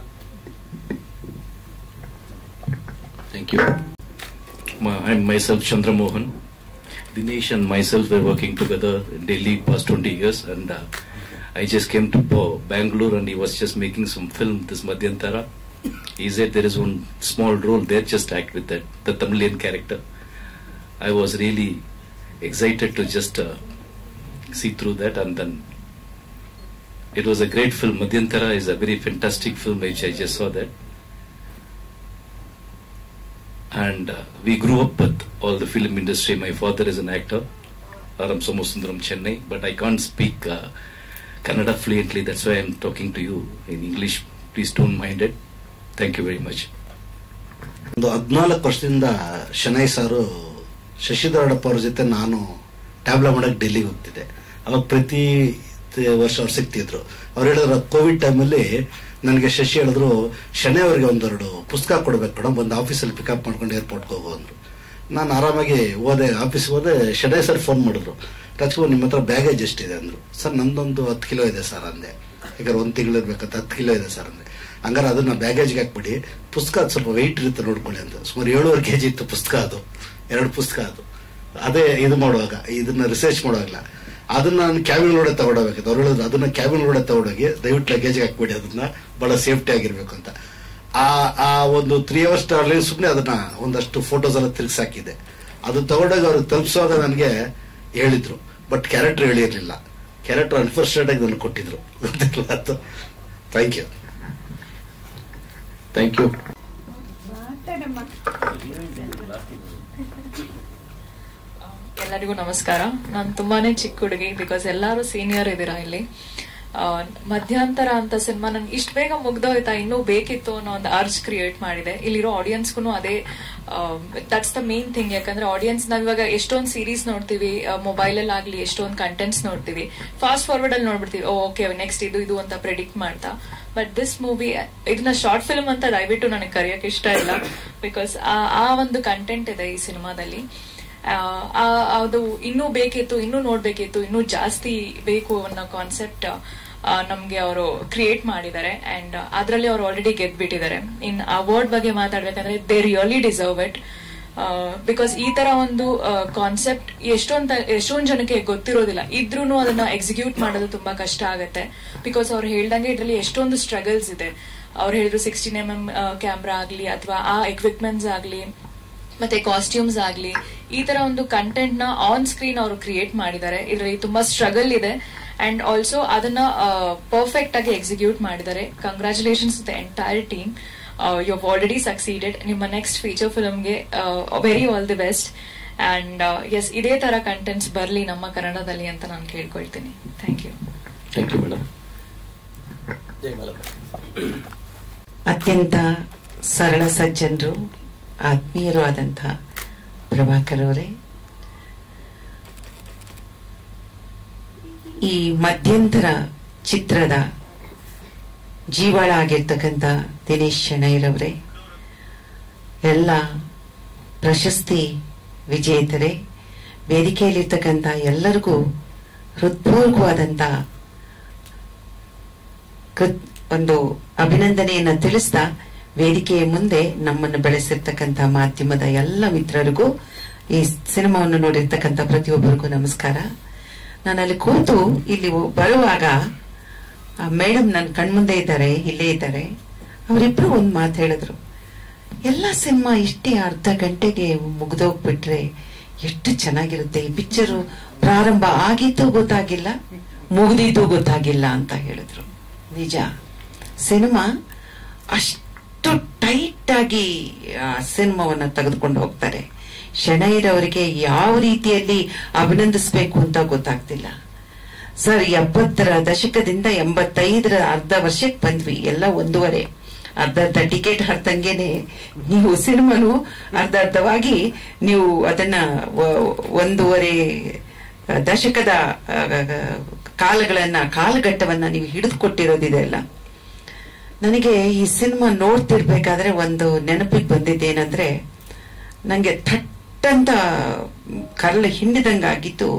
Thank you. I'm myself Chandra Mohan. Dinesh and myself were working together in Delhi past 20 years, and I just came to Bangalore, and he was just making some film, this Madhyantara. He said there is one small role there, just act with that, the Tamilian character. I was really excited to just see through that, and then it was a great film. Madhyantara is a very fantastic film, which I just saw that. And we grew up with all the film industry. My father is an actor, Aram Somasundaram, Chennai, but I can't speak Kannada fluently. That's why I'm talking to you in English. Please don't mind it. Thank you very much. ಒಂದು 14 ವರ್ಷದಿಂದ ಶನೈ ಸಾರು ಶಶಿಧರಡಪ್ಪ ಅವ್ರ ಜೊತೆ ನಾನು ಟ್ಯಾಬ್ಲಾ ಮಾಡಕ್ಕೆ ಡೆಲ್ಲಿಗೆ ಹೋಗ್ತಿದ್ದೆ. ಅವಾಗ ಪ್ರತಿ ವರ್ಷ ಅವ್ರು ಸಿಗ್ತಿದ್ರು. ಅವ್ರು ಹೇಳಿದ್ರು ಕೋವಿಡ್ ಟೈಮಲ್ಲಿ ನನಗೆ ಶಶಿ ಹೇಳಿದ್ರು, ಶನಿ ಅವರಿಗೆ ಒಂದೆರಡು ಪುಸ್ತಕ ಕೊಡ್ಬೇಕು ಮೇಡಮ್, ಒಂದು ಆಫೀಸಲ್ಲಿ ಪಿಕಪ್ ಮಾಡ್ಕೊಂಡು ಏರ್ಪೋರ್ಟ್ಗೆ ಹೋಗೋ ಅಂದ್ರು. ನಾನು ಆರಾಮಾಗಿ ಆಫೀಸ್ಗೆ ಹೋದೆ. ಶನೈ ಸರ್ ಫೋನ್ ಮಾಡಿದ್ರು, ರಾಜ್ಕುಮಾರ್ ನಿಮ್ಮ ಹತ್ರ ಬ್ಯಾಗೇಜ್ ಎಷ್ಟಿದೆ ಅಂದ್ರು. ಸರ್ ನಂದೊಂದು 10 ಕಿಲೋ ಇದೆ ಸರ್ ಅಂದೆ. ಯಾಕಂದ್ರೆ 1 ತಿಂಗಳು ಇರ್ಬೇಕಂತ 10 ಕಿಲೋ ಇದೆ ಸರ್ ಅಂದೆ. ಹಂಗಾರೆ ಅದನ್ನ ಬ್ಯಾಗೇಜ್ಗೆ ಹಾಕ್ಬಿಡಿ, ಪುಸ್ತಕ ಅದು ಸ್ವಲ್ಪ ವೆಯ್ಟ್ ಇರುತ್ತೆ ನೋಡ್ಕೊಳ್ಳಿ ಅಂತ. ಸುಮಾರು 7.5 kg ಇತ್ತು ಪುಸ್ತಕ, ಅದು 2 ಪುಸ್ತಕ. ಅದು ಅದೇ ಇದು ಮಾಡುವಾಗ, ಇದನ್ನ ರಿಸರ್ಚ್ ಮಾಡುವಾಗಲ್ಲ ಅದನ್ನ ನಾನು ಕ್ಯಾಬಿನ್ ಒಳಗಡೆ ತಗೊಂಡೋಗ್ಬೇಕಿತ್ತು. ಅವ್ರು ಹೇಳಿದ್ರು ಅದನ್ನ ಕ್ಯಾಬಿನ್ ಒಳಗಡೆ ತಗೊಂಡೋಗಿ ದಯವಿಟ್ಟು ಲಗೇಜ್ಗೆ ಹಾಕ್ಬಿಡಿ, ಅದನ್ನ ಬಹಳ ಸೇಫ್ಟಿ ಆಗಿರ್ಬೇಕು ಅಂತ. ಆ ಒಂದು 3 hours ಟ್ರಾವೆಲಿಂಗ್ ಸುಮ್ಮನೆ ಅದನ್ನ ಒಂದಷ್ಟು ಫೋಟೋಸ್ ಎಲ್ಲ ತಿರ್ಗಿಸಾಕಿದ್ದೆ. ಅದು ತಗೊಂಡಾಗ ಅವ್ರಿಗೆ ತಲುಪಿಸುವಾಗ ನನಗೆ ಹೇಳಿದ್ರು, ಬಟ್ ಕ್ಯಾರೆಕ್ಟರ್ ಹೇಳಿರ್ಲಿಲ್ಲ. ಕ್ಯಾರೆಕ್ಟರ್ ಅನ್ಫಾರ್ಚುನೇಟ್ ಆಗಿ ನನಗೆ ಕೊಟ್ಟಿದ್ರು, ಗೊತ್ತಿಲ್ಲ ಅದು. Thank you. Thank you. ಎಲ್ಲರಿಗೂ ನಮಸ್ಕಾರ. ನಾನು ತುಂಬಾನೇ ಚಿಕ್ಕ ಹುಡುಗಿ, ಬಿಕಾಸ್ ಎಲ್ಲರೂ ಸೀನಿಯರ್ ಇದ್ದೀರಾ ಇಲ್ಲಿ. ಮಧ್ಯಂತರ ಅಂತ ಸಿನಿಮಾ ನನ್ಗೆ ಇಷ್ಟು ಬೇಗ ಮುಗ್ದೋಯ್ತಾ, ಇನ್ನೂ ಬೇಕಿತ್ತು ಅನ್ನೋ ಒಂದು ಅರ್ಜ್ ಕ್ರಿಯೇಟ್ ಮಾಡಿದೆ. ಇಲ್ಲಿರೋ ಆಡಿಯನ್ಸ್ಗೂ ಅದೇ, ದಟ್ಸ್ ದ ಮೇನ್ ಥಿಂಗ್. ಯಾಕಂದ್ರೆ ಆಡಿಯನ್ಸ್ ನಾವಿವಾಗ ಎಷ್ಟೊಂದು ಸೀರೀಸ್ ನೋಡ್ತೀವಿ, ಮೊಬೈಲ್ ಅಲ್ಲಿ ಆಗ್ಲಿ ಎಷ್ಟೊಂದು ಕಂಟೆಂಟ್ಸ್ ನೋಡ್ತೀವಿ, ಫಾಸ್ಟ್ ಫಾರ್ವರ್ಡ್ ಅಲ್ಲಿ ನೋಡ್ಬಿಡ್ತೀವಿ, ಓಕೆ ನೆಕ್ಸ್ಟ್ ಇದು ಅಂತ ಪ್ರೆಡಿಕ್ಟ್ ಮಾಡ್ತಾ. ಬಟ್ ದಿಸ್ ಮೂವಿ, ಇದನ್ನ ಶಾರ್ಟ್ ಫಿಲ್ಮ್ ಅಂತ ದಯವಿಟ್ಟು ನನಗೆ ಕರೆಯಕ್ಕೆ ಇಷ್ಟ ಇಲ್ಲ, ಬಿಕಾಸ್ ಆ ಒಂದು ಕಂಟೆಂಟ್ ಇದೆ ಈ ಸಿನಿಮಾದಲ್ಲಿ. ಅದು ಇನ್ನೂ ಬೇಕಿತ್ತು, ಇನ್ನೂ ನೋಡ್ಬೇಕಿತ್ತು, ಇನ್ನೂ ಜಾಸ್ತಿ ಬೇಕು ಅನ್ನೋ ಕಾನ್ಸೆಪ್ಟ್ ನಮ್ಗೆ ಅವರು ಕ್ರಿಯೇಟ್ ಮಾಡಿದ್ದಾರೆ. ಅಂಡ್ ಅದರಲ್ಲಿ ಅವ್ರು ಆಲ್ರೆಡಿ ಗೆದ್ಬಿಟ್ಟಿದ್ದಾರೆ. ಇನ್ ಅವಾರ್ಡ್ ಬಗ್ಗೆ ಮಾತಾಡ್ಬೇಕಂದ್ರೆ they really deserve it. Because ಈ ತರ ಒಂದು ಕಾನ್ಸೆಪ್ಟ್ ಎಷ್ಟೊಂದ್ ಜನಕ್ಕೆ ಗೊತ್ತಿರೋದಿಲ್ಲ, ಇದ್ರೂ ಅದನ್ನ ಎಕ್ಸಿಕ್ಯೂಟ್ ಮಾಡೋದು ತುಂಬಾ ಕಷ್ಟ ಆಗುತ್ತೆ. ಬಿಕಾಸ್ ಅವ್ರು ಹೇಳ್ದಂಗೆ ಇದ್ರಲ್ಲಿ ಎಷ್ಟೊಂದು ಸ್ಟ್ರಗಲ್ಸ್ ಇದೆ. ಅವ್ರು ಹೇಳಿದ್ರು 16mm ಕ್ಯಾಮ್ರಾ ಆಗ್ಲಿ, ಅಥವಾ ಆ ಎಕ್ವಿಪ್ಮೆಂಟ್ಸ್ ಆಗ್ಲಿ, ಮತ್ತೆ ಕಾಸ್ಟ್ಯೂಮ್ಸ್ ಆಗ್ಲಿ, ಈ ತರ ಒಂದು ಕಂಟೆಂಟ್ ನ ಆನ್ ಸ್ಕ್ರೀನ್ ಅವರು ಕ್ರಿಯೇಟ್ ಮಾಡಿದ್ದಾರೆ. ಇದರಲ್ಲಿ ತುಂಬಾ ಸ್ಟ್ರಗಲ್ ಇದೆ. ಅಂಡ್ ಆಲ್ಸೋ ಅದನ್ನ ಪರ್ಫೆಕ್ಟ್ ಆಗಿ ಎಕ್ಸಿಕ್ಯೂಟ್ ಮಾಡಿದ್ದಾರೆ. Congratulations the entire team. You have already succeeded. ನಿಮ್ಮ ನೆಕ್ಸ್ಟ್ ಫೀಚರ್ ಫಿಲ್ಮ್ಗೆ very all the best. And yes, ಇದೇ ತರ ಕಂಟೆಂಟ್ಸ್ ಬರಲಿ ನಮ್ಮ ಕನ್ನಡದಲ್ಲಿ ಅಂತ ನಾನು ಕೇಳ್ಕೊಳ್ತೀನಿ. Thank you. Thank you madam. ಅತ್ಯಂತ ಸರಳ ಸಜ್ಜನರು, ಆತ್ಮೀಯರು ಆದಂತಹ ಪ್ರಭಾಕರ್ ಅವರೇ, ಈ ಮಧ್ಯಂತರ ಚಿತ್ರದ ಜೀವಾಳ ಆಗಿರ್ತಕ್ಕಂಥ ದಿನೇಶ್ ಶೆಣೈರವರೇ, ಎಲ್ಲ ಪ್ರಶಸ್ತಿ ವಿಜೇತರೇ, ವೇದಿಕೆಯಲ್ಲಿರ್ತಕ್ಕಂಥ ಎಲ್ಲರಿಗೂ ಹೃತ್ಪೂರ್ವಕವಾದಂಥ ಒಂದು ಅಭಿನಂದನೆಯನ್ನ ತಿಳಿಸ್ತಾ, ವೇದಿಕೆಯ ಮುಂದೆ ನಮ್ಮನ್ನು ಬೆಳೆಸಿರ್ತಕ್ಕಂಥ ಮಾಧ್ಯಮದ ಎಲ್ಲ ಮಿತ್ರರಿಗೂ, ಈ ಸಿನಿಮಾವನ್ನು ನೋಡಿರ್ತಕ್ಕಂಥ ಪ್ರತಿಯೊಬ್ಬರಿಗೂ ನಮಸ್ಕಾರ. ನಾನು ಅಲ್ಲಿ ಕೂತು ಇಲ್ಲಿ ಬರುವಾಗ ಮೇಡಮ್ ನನ್ನ ಕಣ್ಮುಂದೆ ಇದ್ದಾರೆ, ಇಲ್ಲೇ ಇದ್ದಾರೆ. ಅವರಿಬ್ರು ಒಂದು ಮಾತು ಹೇಳಿದ್ರು, ಎಲ್ಲ ಸಿನಿಮಾ ಇಷ್ಟೇ ಅರ್ಧ ಗಂಟೆಗೆ ಮುಗ್ದೋಗ್ಬಿಟ್ರೆ ಎಷ್ಟು ಚೆನ್ನಾಗಿರುತ್ತೆ, ಈ ಪಿಕ್ಚರು ಪ್ರಾರಂಭ ಆಗಿದ್ದು ಗೊತ್ತಾಗಿಲ್ಲ, ಮುಗ್ದಿದ್ದು ಗೊತ್ತಾಗಿಲ್ಲ ಅಂತ ಹೇಳಿದ್ರು. ನಿಜ, ಸಿನಿಮಾ ಅಷ್ಟು ಟೈಟ್ ಆಗಿ ಸಿನಿಮಾವನ್ನ ತೆಗೆದುಕೊಂಡು ಹೋಗ್ತಾರೆ. ಶೆಣೈರವರಿಗೆ ಯಾವ ರೀತಿಯಲ್ಲಿ ಅಭಿನಂದಿಸಬೇಕು ಅಂತ ಗೊತ್ತಾಗ್ತಿಲ್ಲ ಸರ್. 70ರ ದಶಕದಿಂದ 85ರ ಅರ್ಧ ವರ್ಷಕ್ಕೆ ಬಂದ್ವಿ, ಎಲ್ಲ ಒಂದೂವರೆ ಅರ್ಧ ಟಿಕೆಟ್ ಹರಿದಂಗೆನೆ ನೀವು ಸಿನಿಮಾನು ಅರ್ಧವಾಗಿ ನೀವು ಅದನ್ನ ಒಂದೂವರೆ ದಶಕದ ಕಾಲಘಟ್ಟವನ್ನ ನೀವು ಹಿಡಿದುಕೊಟ್ಟಿರೋದಿದೆ ಅಲ್ಲ. ನನಗೆ ಈ ಸಿನಿಮಾ ನೋಡ್ತಿರ್ಬೇಕಾದ್ರೆ ಒಂದು ನೆನಪಿಗೆ ಬಂದಿದ್ದೇನಂದ್ರೆ, ನಂಗೆ ಥಟ್ಟಂತ ಕರಳು ಹಿಂಡಿದಂಗಾಗಿತ್ತು.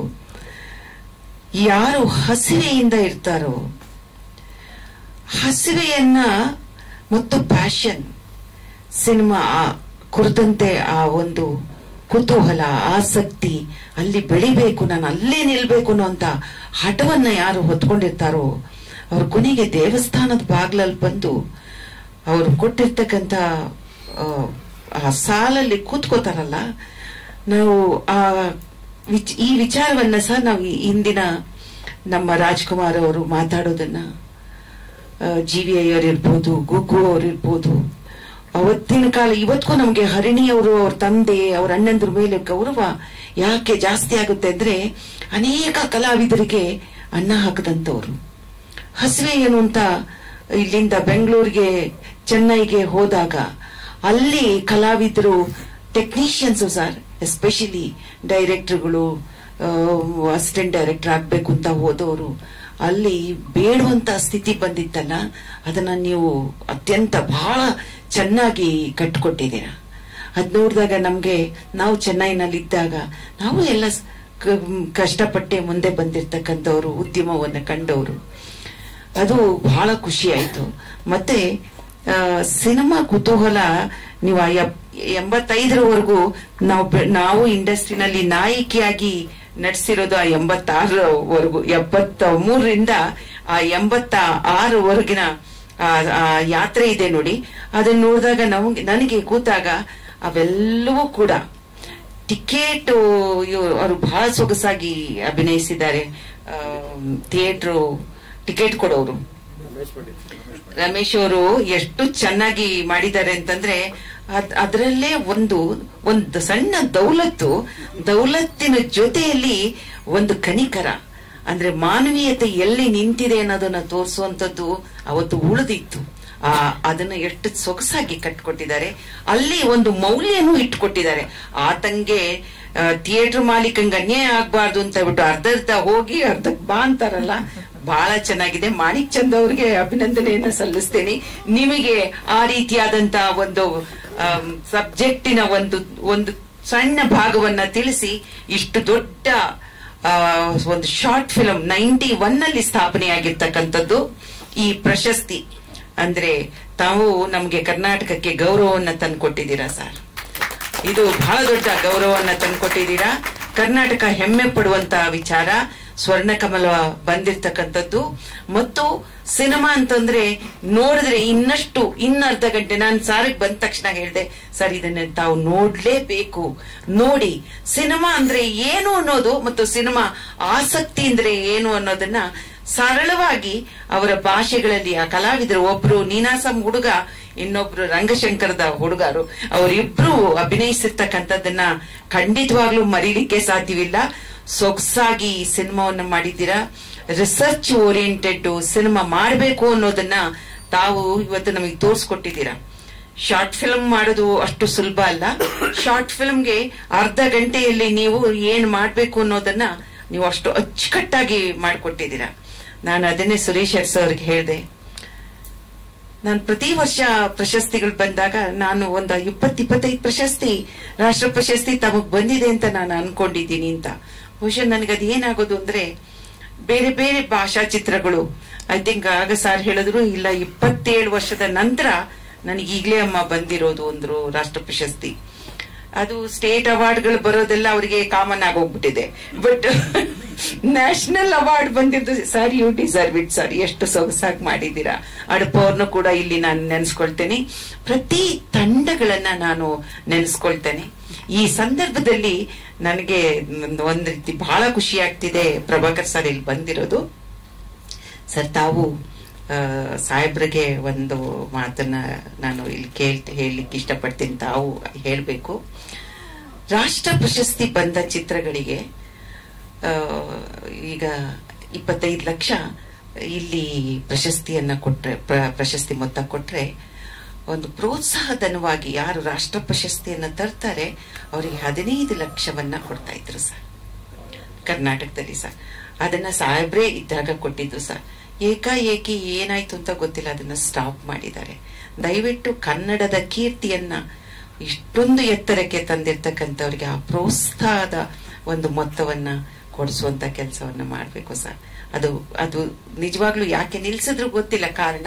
ಯಾರು ಹಸಿವೆಯಿಂದ ಇರ್ತಾರೋ, ಹಸಿವೆಯನ್ನ ಮತ್ತು ಪ್ಯಾಷನ್ ಸಿನಿಮಾ ಕುರಿತಂತೆ ಆ ಒಂದು ಕುತೂಹಲ, ಆಸಕ್ತಿ, ಅಲ್ಲಿ ಬೆಳಿಬೇಕು, ನಾನು ಅಲ್ಲೇ ನಿಲ್ಬೇಕು ಅನ್ನೋಂತ ಹಠವನ್ನ ಯಾರು ಹೊತ್ಕೊಂಡಿರ್ತಾರೋ ಅವ್ರ ಕೊನೆಗೆ ದೇವಸ್ಥಾನದ ಬಾಗ್ಲಲ್ಲಿ ಬಂದು ಅವ್ರು ಕೊಟ್ಟಿರ್ತಕ್ಕಂಥ ಆ ಸಾಲಲ್ಲಿ ಕೂತ್ಕೋತಾರಲ್ಲ. ನಾವು ಈ ವಿಚಾರವನ್ನ ಸಹ ನಾವು ಹಿಂದಿನ ನಮ್ಮ ರಾಜ್ಕುಮಾರ್ ಅವರು ಮಾತಾಡೋದನ್ನ, GVI ಅವರಿರ್ಬೋದು, ಗುಗ್ಗು ಅವರಿರ್ಬೋದು, ಅವತ್ತಿನ ಕಾಲ ಇವತ್ತಿಗೂ ನಮ್ಗೆ ಹರಿಣಿಯವರು, ಅವ್ರ ತಂದೆ, ಅವ್ರ ಅಣ್ಣಂದ್ರ ಮೇಲೆ ಗೌರವ ಯಾಕೆ ಜಾಸ್ತಿ ಆಗುತ್ತೆ ಅಂದ್ರೆ, ಅನೇಕ ಕಲಾವಿದರಿಗೆ ಅನ್ನ ಹಾಕದಂತವ್ರು. ಹಸಿವೆ ಏನು ಅಂತ ಇಲ್ಲಿಂದ ಬೆಂಗಳೂರಿಗೆ, ಚೆನ್ನೈಗೆ ಹೋದಾಗ ಅಲ್ಲಿ ಕಲಾವಿದರು, ಟೆಕ್ನಿಷಿಯನ್ಸ್ ಸರ್, ಎಸ್ಪೆಷಲಿ ಡೈರೆಕ್ಟರ್ಗಳು, ಅಸಿಸ್ಟೆಂಟ್ ಡೈರೆಕ್ಟರ್ ಆಗ್ಬೇಕು ಅಂತ ಹೋದವರು, ಅಲ್ಲಿ ಬೇಡುವಂತ ಸ್ಥಿತಿ ಬಂದಿತ್ತಲ್ಲ, ಅದನ್ನ ನೀವು ಅತ್ಯಂತ ಬಹಳ ಚೆನ್ನಾಗಿ ಕಟ್ಕೊಟ್ಟಿದ್ದೀರಾ. ಅದ್ ನೋಡಿದಾಗ ನಮ್ಗೆ, ನಾವು ಚೆನ್ನೈನಲ್ಲಿದ್ದಾಗ ನಾವು ಎಲ್ಲ ಕಷ್ಟಪಟ್ಟೆ ಮುಂದೆ ಬಂದಿರ್ತಕ್ಕಂಥವ್ರು, ಉದ್ಯಮವನ್ನ ಕಂಡವರು, ಅದು ಬಹಳ ಖುಷಿ ಆಯ್ತು. ಮತ್ತೆ ಸಿನಿಮಾ ಕುತೂಹಲ ನೀವು 85ರವರೆಗೂ ನಾವು ಇಂಡಸ್ಟ್ರಿನಲ್ಲಿ ನಾಯಕಿಯಾಗಿ ನಡೆಸಿರೋದು 86ರವರೆಗೂ, 73ರಿಂದ 86ವರೆಗಿನ ಯಾತ್ರೆ ಇದೆ ನೋಡಿ. ಅದನ್ನ ನೋಡಿದಾಗ ನನಗೆ ಕೂತಾಗ ಅವೆಲ್ಲವೂ ಕೂಡ ಟಿಕೆಟ್ ಅವರು ಬಹಳ ಸೊಗಸಾಗಿ ಅಭಿನಯಿಸಿದ್ದಾರೆ. ಥಿಯೇಟರ್ ಟಿಕೆಟ್ ಕೊಡೋರು ರಮೇಶ್ ಅವರು ಎಷ್ಟು ಚೆನ್ನಾಗಿ ಮಾಡಿದ್ದಾರೆ ಅಂತಂದ್ರೆ, ಅದರಲ್ಲೇ ಒಂದು ಸಣ್ಣ ದೌಲತ್ತಿನ ಜೊತೆಯಲ್ಲಿ ಒಂದು ಕನಿಕರ, ಅಂದ್ರೆ ಮಾನವೀಯತೆ ಎಲ್ಲಿ ನಿಂತಿದೆ ಅನ್ನೋದನ್ನ ತೋರಿಸುವಂತದ್ದು ಅವತ್ತು ಉಳಿದಿತ್ತು. ಅದನ್ನ ಎಷ್ಟು ಸೊಗಸಾಗಿ ಕಟ್ಕೊಟ್ಟಿದ್ದಾರೆ. ಅಲ್ಲಿ ಒಂದು ಮೌಲ್ಯನೂ ಇಟ್ಕೊಟ್ಟಿದ್ದಾರೆ. ಆತಂಗೆ ಥಿಯೇಟರ್ ಮಾಲೀಕಂಗೆ ಅನ್ಯಾಯ ಆಗ್ಬಾರ್ದು ಅಂತ ಹೇಳ್ಬಿಟ್ಟು ಅರ್ಧ ಹೋಗಿ ಅರ್ಧಕ್ಕೆ ಬಾ ಅಂತಾರಲ್ಲ, ಬಹಳ ಚೆನ್ನಾಗಿದೆ. ಮಾಣಿಕ್ ಚಂದ್ ಅವ್ರಿಗೆ ಅಭಿನಂದನೆಯನ್ನ ಸಲ್ಲಿಸ್ತೇನೆ. ನಿಮಗೆ ಆ ರೀತಿಯಾದಂತ ಒಂದು ಸಬ್ಜೆಕ್ಟಿನ ಒಂದು ಸಣ್ಣ ಭಾಗವನ್ನ ತಿಳಿಸಿ ಇಷ್ಟು ದೊಡ್ಡ ಒಂದು ಶಾರ್ಟ್ ಫಿಲ್ಮ್ 91ನಲ್ಲಿ ಸ್ಥಾಪನೆಯಾಗಿರ್ತಕ್ಕಂಥದ್ದು ಈ ಪ್ರಶಸ್ತಿ ಅಂದ್ರೆ ತಾವು ನಮ್ಗೆ ಕರ್ನಾಟಕಕ್ಕೆ ಗೌರವವನ್ನ ತಂದ್ಕೊಟ್ಟಿದ್ದೀರಾ ಸರ್. ಇದು ಬಹಳ ದೊಡ್ಡ ಗೌರವವನ್ನ ತಂದ್ಕೊಟ್ಟಿದ್ದೀರಾ. ಕರ್ನಾಟಕ ಹೆಮ್ಮೆ ಪಡುವಂತ ವಿಚಾರ. ಸ್ವರ್ಣಕಮಲ ಬಂದಿರ್ತಕ್ಕಂಥದ್ದು. ಮತ್ತು ಸಿನಿಮಾ ಅಂತಂದ್ರೆ ನೋಡಿದ್ರೆ ಇನ್ನು ಅರ್ಧ ಗಂಟೆ, ನಾನು ಸಾರಿಗೆ ಬಂದ ತಕ್ಷಣ ಹೇಳಿದೆ, ಸರ್ ಇದನ್ನ ತಾವು ನೋಡ್ಲೇಬೇಕು, ನೋಡಿ ಸಿನಿಮಾ ಅಂದ್ರೆ ಏನು ಅನ್ನೋದು ಮತ್ತು ಸಿನಿಮಾ ಆಸಕ್ತಿ ಅಂದ್ರೆ ಏನು ಅನ್ನೋದನ್ನ ಸರಳವಾಗಿ ಅವರ ಭಾಷೆಗಳಲ್ಲಿ ಆ ಕಲಾವಿದರು, ಒಬ್ರು ನೀನಾಸಂ ಹುಡುಗ, ಇನ್ನೊಬ್ರು ರಂಗಶಂಕರದ ಹುಡುಗರು, ಅವರಿಬ್ರು ಅಭಿನಯಿಸಿರ್ತಕ್ಕಂಥದ್ದನ್ನ ಖಂಡಿತವಾಗ್ಲೂ ಮರೀಲಿಕ್ಕೆ ಸಾಧ್ಯವಿಲ್ಲ. ಸೊಗಸಾಗಿ ಸಿನಿಮಾವನ್ನ ಮಾಡಿದ್ದೀರಾ. ರಿಸರ್ಚ್ ಓರಿಯೆಂಟೆಡ್ ಸಿನಿಮಾ ಮಾಡಬೇಕು ಅನ್ನೋದನ್ನ ತಾವು ಇವತ್ತು ನಮಗೆ ತೋರಿಸ್ಕೊಟ್ಟಿದ್ದೀರಾ. ಶಾರ್ಟ್ ಫಿಲ್ಮ್ ಮಾಡೋದು ಅಷ್ಟು ಸುಲಭ ಅಲ್ಲ. ಶಾರ್ಟ್ ಫಿಲ್ಮ್ಗೆ ಅರ್ಧ ಗಂಟೆಯಲ್ಲಿ ನೀವು ಏನ್ ಮಾಡ್ಬೇಕು ಅನ್ನೋದನ್ನ ನೀವು ಅಷ್ಟು ಅಚ್ಚುಕಟ್ಟಾಗಿ ಮಾಡಿಕೊಟ್ಟಿದ್ದೀರಾ. ನಾನು ಅದನ್ನೇ ಸುರೇಶ್ ಅವ್ರಿಗೆ ಹೇಳಿದೆ, ನಾನು ಪ್ರತಿ ವರ್ಷ ಪ್ರಶಸ್ತಿಗಳು ಬಂದಾಗ ನಾನು ಒಂದು 20-25 ಪ್ರಶಸ್ತಿ, ರಾಷ್ಟ್ರ ಪ್ರಶಸ್ತಿ ತಮಗ್ ಬಂದಿದೆ ಅಂತ ನಾನು ಅನ್ಕೊಂಡಿದ್ದೀನಿ ಅಂತ. ಬಹುಶಃ ನನಗದು ಏನಾಗೋದು ಅಂದ್ರೆ ಬೇರೆ ಬೇರೆ ಭಾಷಾ ಚಿತ್ರಗಳು, ಐ ಥಿಂಕ್ ಆಗ ಸಾರ್ ಹೇಳಿದ್ರು, ಇಲ್ಲ 27 ವರ್ಷದ ನಂತರ ನನಗೆ ಈಗಲೇ ಅಮ್ಮ ಬಂದಿರೋದು ಅಂದ್ರು ರಾಷ್ಟ್ರ ಪ್ರಶಸ್ತಿ. ಅದು ಸ್ಟೇಟ್ ಅವಾರ್ಡ್ಗಳು ಬರೋದೆಲ್ಲ ಅವರಿಗೆ ಕಾಮನ್ ಆಗೋಗ್ಬಿಟ್ಟಿದೆ. ಬಟ್ ನ್ಯಾಷನಲ್ ಅವಾರ್ಡ್ ಬಂದಿದ್ದು, sir you deserve it sir, ಎಷ್ಟು ಸೊಗಸಾಗಿ ಮಾಡಿದ್ದೀರಾ. ಅಡಪವ್ರನ್ನು ಕೂಡ ಇಲ್ಲಿ ನಾನು ನೆನೆಸ್ಕೊಳ್ತೇನೆ, ಪ್ರತಿ ತಂಡಗಳನ್ನ ನಾನು ನೆನೆಸ್ಕೊಳ್ತೇನೆ. ಈ ಸಂದರ್ಭದಲ್ಲಿ ನನಗೆ ಒಂದ್ ರೀತಿ ಬಹಳ ಖುಷಿ ಆಗ್ತಿದೆ ಪ್ರಭಾಕರ್ ಸರ್ ಇಲ್ಲಿ ಬಂದಿರೋದು. ಸರ್ ತಾವು ಸಾಹೇಬ್ರಿಗೆ ಒಂದು ಮಾತನ್ನ ನಾನು ಇಲ್ಲಿ ಹೇಳಲಿಕ್ಕೆ ಇಷ್ಟಪಡ್ತೀನಿ, ತಾವು ಹೇಳ್ಬೇಕು. ರಾಷ್ಟ್ರ ಪ್ರಶಸ್ತಿ ಬಂದ ಚಿತ್ರಗಳಿಗೆ ಈಗ 25 ಲಕ್ಷ ಇಲ್ಲಿ ಪ್ರಶಸ್ತಿಯನ್ನ ಕೊಟ್ರೆ, ಪ್ರಶಸ್ತಿ ಮೊತ್ತ ಕೊಟ್ರೆ, ಒಂದು ಪ್ರೋತ್ಸಾಹಧನವಾಗಿ ಯಾರು ರಾಷ್ಟ್ರ ಪ್ರಶಸ್ತಿಯನ್ನ ತರ್ತಾರೆ ಅವರಿಗೆ 15 ಲಕ್ಷವನ್ನ ಕೊಡ್ತಾ ಇದ್ರು ಸರ್ ಕರ್ನಾಟಕದಲ್ಲಿ. ಸರ್ ಅದನ್ನ ಸಾಹೇಬ್ರೇ ಇದ್ದಾಗ ಕೊಟ್ಟಿದ್ರು ಸರ್. ಏಕಾಏಕಿ ಏನಾಯ್ತು ಅಂತ ಗೊತ್ತಿಲ್ಲ, ಅದನ್ನ ಸ್ಟಾಪ್ ಮಾಡಿದ್ದಾರೆ. ದಯವಿಟ್ಟು ಕನ್ನಡದ ಕೀರ್ತಿಯನ್ನ ಇಷ್ಟೊಂದು ಎತ್ತರಕ್ಕೆ ತಂದಿರ್ತಕ್ಕಂಥವ್ರಿಗೆ ಆ ಪ್ರೋತ್ಸಾಹದ ಒಂದು ಮೊತ್ತವನ್ನ ಕೊಡಿಸುವಂತ ಕೆಲಸವನ್ನ ಮಾಡ್ಬೇಕು ಸರ್. ಅದು ನಿಜವಾಗ್ಲೂ ಯಾಕೆ ನಿಲ್ಸಿದ್ರು ಗೊತ್ತಿಲ್ಲ ಕಾರಣ,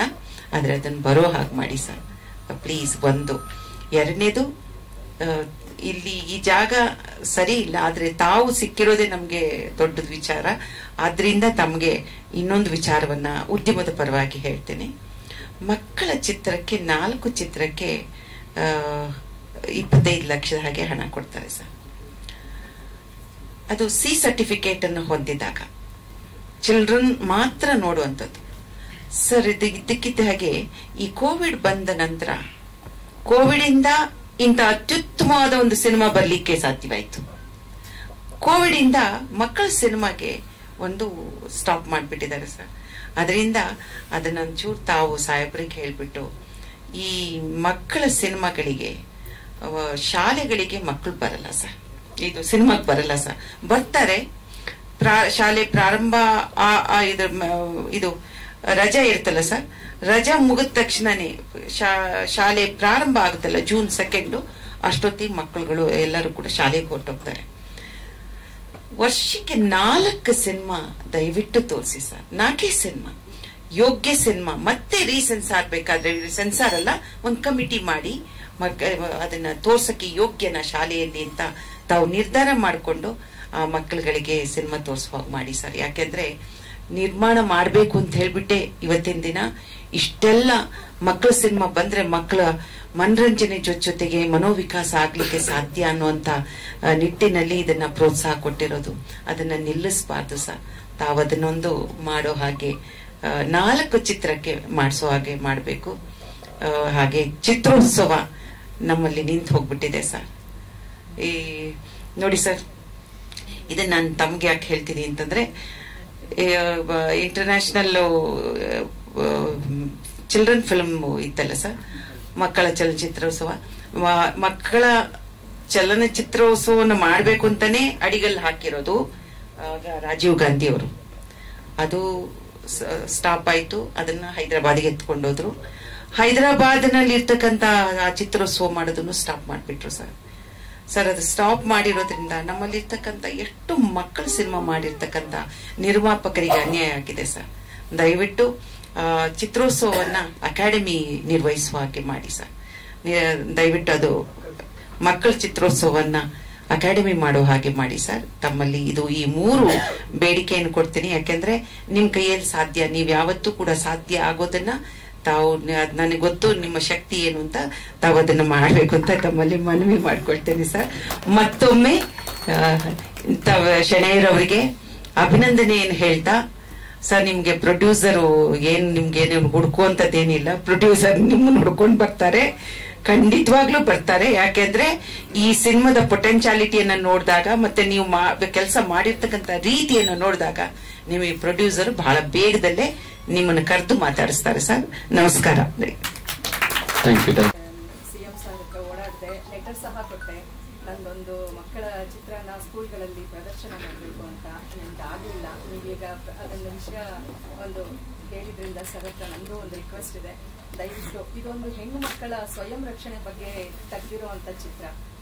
ಆದ್ರೆ ಅದನ್ನ ಬರೋ ಹಾಗೆ ಮಾಡಿ ಸರ್ ಪ್ಲೀಸ್. ಒಂದು ಎರಡನೇದು, ಇಲ್ಲಿ ಈ ಜಾಗ ಸರಿ ಇಲ್ಲ, ಆದ್ರೆ ತಾವು ಸಿಕ್ಕಿರೋದೇ ನಮ್ಗೆ ದೊಡ್ಡದ ವಿಚಾರ. ಆದ್ರಿಂದ ತಮ್ಗೆ ಇನ್ನೊಂದು ವಿಚಾರವನ್ನ ಉದ್ಯಮದ ಪರವಾಗಿ ಹೇಳ್ತೇನೆ. ಮಕ್ಕಳ ಚಿತ್ರಕ್ಕೆ 4 ಚಿತ್ರಕ್ಕೆ 25 ಲಕ್ಷದ ಹಾಗೆ ಹಣ ಕೊಡ್ತಾರೆ ಸರ್. ಅದು ಸಿ ಸರ್ಟಿಫಿಕೇಟ್ ಅನ್ನು ಹೊಂದಿದಾಗ ಚಿಲ್ಡ್ರನ್ ಮಾತ್ರ ನೋಡುವಂಥದ್ದು ಸರ್. ಇದಕ್ಕಿದ್ದ ಹಾಗೆ ಈ ಕೋವಿಡ್ ಬಂದ ನಂತರ ಕೋವಿಡ್ ಇಂದ ಇಂಥ ಅತ್ಯುತ್ತಮವಾದ ಒಂದು ಸಿನಿಮಾ ಬರ್ಲಿಕ್ಕೆ ಸಾಧ್ಯವಾಯಿತು. ಕೋವಿಡ್ ಇಂದ ಮಕ್ಕಳ ಸಿನಿಮಾಗೆ ಒಂದು ಸ್ಟಾಪ್ ಮಾಡಿಬಿಟ್ಟಿದ್ದಾರೆ ಸರ್. ಅದರಿಂದ ಅದನ್ನೊಂಚೂರು ತಾವು ಸಾಹೇಬ್ರಿಗೆ ಹೇಳ್ಬಿಟ್ಟು, ಈ ಮಕ್ಕಳ ಸಿನಿಮಾಗಳಿಗೆ ಶಾಲೆಗಳಿಗೆ ಮಕ್ಕಳು ಬರಲ್ಲ ಸರ್, ಇದು ಸಿನಿಮಾಗೆ ಬರಲ್ಲ ಸರ್. ಬರ್ತಾರೆ, ಶಾಲೆ ಪ್ರಾರಂಭ ಇದು ರಜಾ ಇರ್ತಲ್ಲ ಸರ್, ರಜಾ ಮುಗಿದ ತಕ್ಷಣನೇ ಶಾಲೆ ಪ್ರಾರಂಭ ಆಗುತ್ತಲ್ಲ June 2 ಅಷ್ಟೊತ್ತಿಗೆ ಮಕ್ಕಳುಗಳು ಎಲ್ಲರೂ ಕೂಡ ಶಾಲೆಗೆ ಹೊರಟೋಗ್ತಾರೆ. ವರ್ಷಕ್ಕೆ 4 ಸಿನಿಮಾ ದಯವಿಟ್ಟು ತೋರಿಸಿ ಸರ್. 4 ಸಿನಿಮಾ, ಯೋಗ್ಯ ಸಿನಿಮಾ. ಮತ್ತೆ ರೀಸೆನ್ಸಾರ್ ಬೇಕಾದ್ರೆ, ಸೆನ್ಸಾರ್ ಅಲ್ಲ, ಒಂದು ಕಮಿಟಿ ಮಾಡಿ ಅದನ್ನ ತೋರ್ಸಕ್ಕೆ ಯೋಗ್ಯನ ಶಾಲೆಯಲ್ಲಿ ಅಂತ ತಾವು ನಿರ್ಧಾರ ಮಾಡಿಕೊಂಡು ಆ ಮಕ್ಕಳುಗಳಿಗೆ ಸಿನಿಮಾ ತೋರಿಸುವಾಗ ಮಾಡಿ ಸರ್. ಯಾಕೆಂದ್ರೆ ನಿರ್ಮಾಣ ಮಾಡಬೇಕು ಅಂತ ಹೇಳ್ಬಿಟ್ಟೆ ಇವತ್ತಿನ ದಿನ ಇಷ್ಟೆಲ್ಲ ಮಕ್ಕಳ ಸಿನಿಮಾ ಬಂದ್ರೆ ಮಕ್ಕಳ ಮನರಂಜನೆ ಜೊತೆಗೆ ಮನೋವಿಕಾಸ ಆಗ್ಲಿಕ್ಕೆ ಸಾಧ್ಯ ಅನ್ನುವಂತ ನಿಟ್ಟಿನಲ್ಲಿ ಇದನ್ನ ಪ್ರೋತ್ಸಾಹ ಕೊಟ್ಟಿರೋದು. ಅದನ್ನ ನಿಲ್ಲಿಸಬಾರ್ದು ಸರ್. ತಾವು ಅದನ್ನೊಂದು ಮಾಡೋ ಹಾಗೆ 4 ಚಿತ್ರಕ್ಕೆ ಮಾಡಿಸೋ ಹಾಗೆ ಮಾಡಬೇಕು. ಹಾಗೆ ಚಿತ್ರೋತ್ಸವ ನಮ್ಮಲ್ಲಿ ನಿಂತು ಹೋಗ್ಬಿಟ್ಟಿದೆ ಸರ್. ಈ ನೋಡಿ ಸರ್, ಇದನ್ನ ನಾನು ತಮ್ಗೆ ಯಾಕೆ ಹೇಳ್ತೀನಿ ಅಂತಂದ್ರೆ, ಇಂಟರ್ನ್ಯಾಷನಲ್ ಚಿಲ್ಡ್ರನ್ ಫಿಲ್ಮ್ ಇತ್ತಲ್ಲ ಸರ್, ಮಕ್ಕಳ ಚಲನಚಿತ್ರೋತ್ಸವ. ಮಕ್ಕಳ ಚಲನಚಿತ್ರೋತ್ಸವವನ್ನು ಮಾಡಬೇಕು ಅಂತಾನೆ ಅಡಿಗಲ್ಲಿ ಹಾಕಿರೋದು ರಾಜೀವ್ ಗಾಂಧಿ ಅವರು. ಅದು ಸ್ಟಾಪ್ ಆಯ್ತು. ಅದನ್ನ ಹೈದರಾಬಾದ್ಗೆ ಎತ್ಕೊಂಡೋದ್ರು. ಹೈದರಾಬಾದ್ನಲ್ಲಿ ಇರ್ತಕ್ಕಂತ ಆ ಚಿತ್ರೋತ್ಸವ ಮಾಡೋದನ್ನು ಸ್ಟಾಪ್ ಮಾಡಿಬಿಟ್ರು ಸರ್. ಅದು ಸ್ಟಾಪ್ ಮಾಡಿರೋದ್ರಿಂದ ನಮ್ಮಲ್ಲಿ ಇರ್ತಕ್ಕಂಥ ಎಷ್ಟು ಮಕ್ಕಳ ಸಿನಿಮಾ ಮಾಡಿರ್ತಕ್ಕಂಥ ನಿರ್ಮಾಪಕರಿಗೆ ಅನ್ಯಾಯ ಆಗಿದೆ ಸರ್. ದಯವಿಟ್ಟು ಚಿತ್ರೋತ್ಸವವನ್ನ ಅಕಾಡೆಮಿ ನಿರ್ವಹಿಸುವ ಹಾಗೆ ಮಾಡಿ ಸರ್. ದಯವಿಟ್ಟು ಅದು ಮಕ್ಕಳ ಚಿತ್ರೋತ್ಸವವನ್ನ ಅಕಾಡೆಮಿ ಮಾಡೋ ಹಾಗೆ ಮಾಡಿ ಸರ್. ತಮ್ಮಲ್ಲಿ ಇದು ಈ 3 ಬೇಡಿಕೆಯನ್ನು ಕೊಡ್ತೀನಿ. ಯಾಕೆಂದ್ರೆ ನಿಮ್ ಕೈಯಲ್ಲಿ ಸಾಧ್ಯ, ನೀವ್ ಯಾವತ್ತೂ ಕೂಡ ಸಾಧ್ಯ ಆಗೋದನ್ನ ತಾವು, ನನಗೆ ಗೊತ್ತು ನಿಮ್ಮ ಶಕ್ತಿ ಏನು ಅಂತ, ತಾವು ಅದನ್ನ ಮಾಡ್ಬೇಕು ಅಂತ ತಮ್ಮಲ್ಲಿ ಮನವಿ ಮಾಡ್ಕೊಳ್ತೇನೆ ಸರ್. ಮತ್ತೊಮ್ಮೆ ಶೆಣೈರವರಿಗೆ ಅಭಿನಂದನೆಯನ್ನು ಹೇಳ್ತಾ, ಸರ್ ನಿಮ್ಗೆ ಪ್ರೊಡ್ಯೂಸರು ನಿಮ್ಗೇನು ಹುಡ್ಕುವಂತದ್ದೇನಿಲ್ಲ, ಪ್ರೊಡ್ಯೂಸರ್ ನಿಮ್ಮನ್ನು ಹುಡ್ಕೊಂಡು ಬರ್ತಾರೆ, ಖಂಡಿತವಾಗ್ಲೂ ಬರ್ತಾರೆ. ಯಾಕೆಂದ್ರೆ ಈ ಸಿನಿಮಾದ ಪೊಟೆನ್ಶಿಯಾಲಿಟಿಯನ್ನ ನೋಡಿದಾಗ ಮತ್ತೆ ನೀವು ಕೆಲಸ ಮಾಡಿರ್ತಕ್ಕಂಥ ರೀತಿಯನ್ನು ನೋಡಿದಾಗ ನಿಮಗೆ ಪ್ರೊಡ್ಯೂಸರ್ ಬಹಳ ಬೇಗದಲ್ಲೇ ನಿಮ್ಮನ್ನು ಕರೆದು ಮಾತಾಡಿಸ್ತಾರೆ ಸರ್. ನಮಸ್ಕಾರ. Thank you. ಸಿಎಂ ಸರ್ ಹತ್ರ ಓಡಾಡಿದೆ, ಲೆಟರ್ ಸಹ ಕೊಟ್ಟೆ. ನಂದೊಂದು ಮಕ್ಕಳ ಚಿತ್ರನ ಸ್ಕೂಲ್ಗಳಲ್ಲಿ ಪ್ರದರ್ಶನ ಮಾಡಬೇಕು ಅಂತ, ನನಗೆ ಆಗಲಿಲ್ಲ. ನೀವೀಗ ಅದನ್ನ ವಿಷಯ ಒಂದು ಹೇಳಿದ್ರಿಂದ ಸರ್ ಹತ್ರ ನಂದು ಒಂದು ರಿಕ್ವೆಸ್ಟ್ ಇದೆ. ದಯವಿಟ್ಟು ಇದೊಂದು ಹೆಣ್ಣು ಮಕ್ಕಳ ಸ್ವಯಂ ರಕ್ಷಣೆ ಬಗ್ಗೆ ತೆಗೆದಿರುವಂತ ಚಿತ್ರ.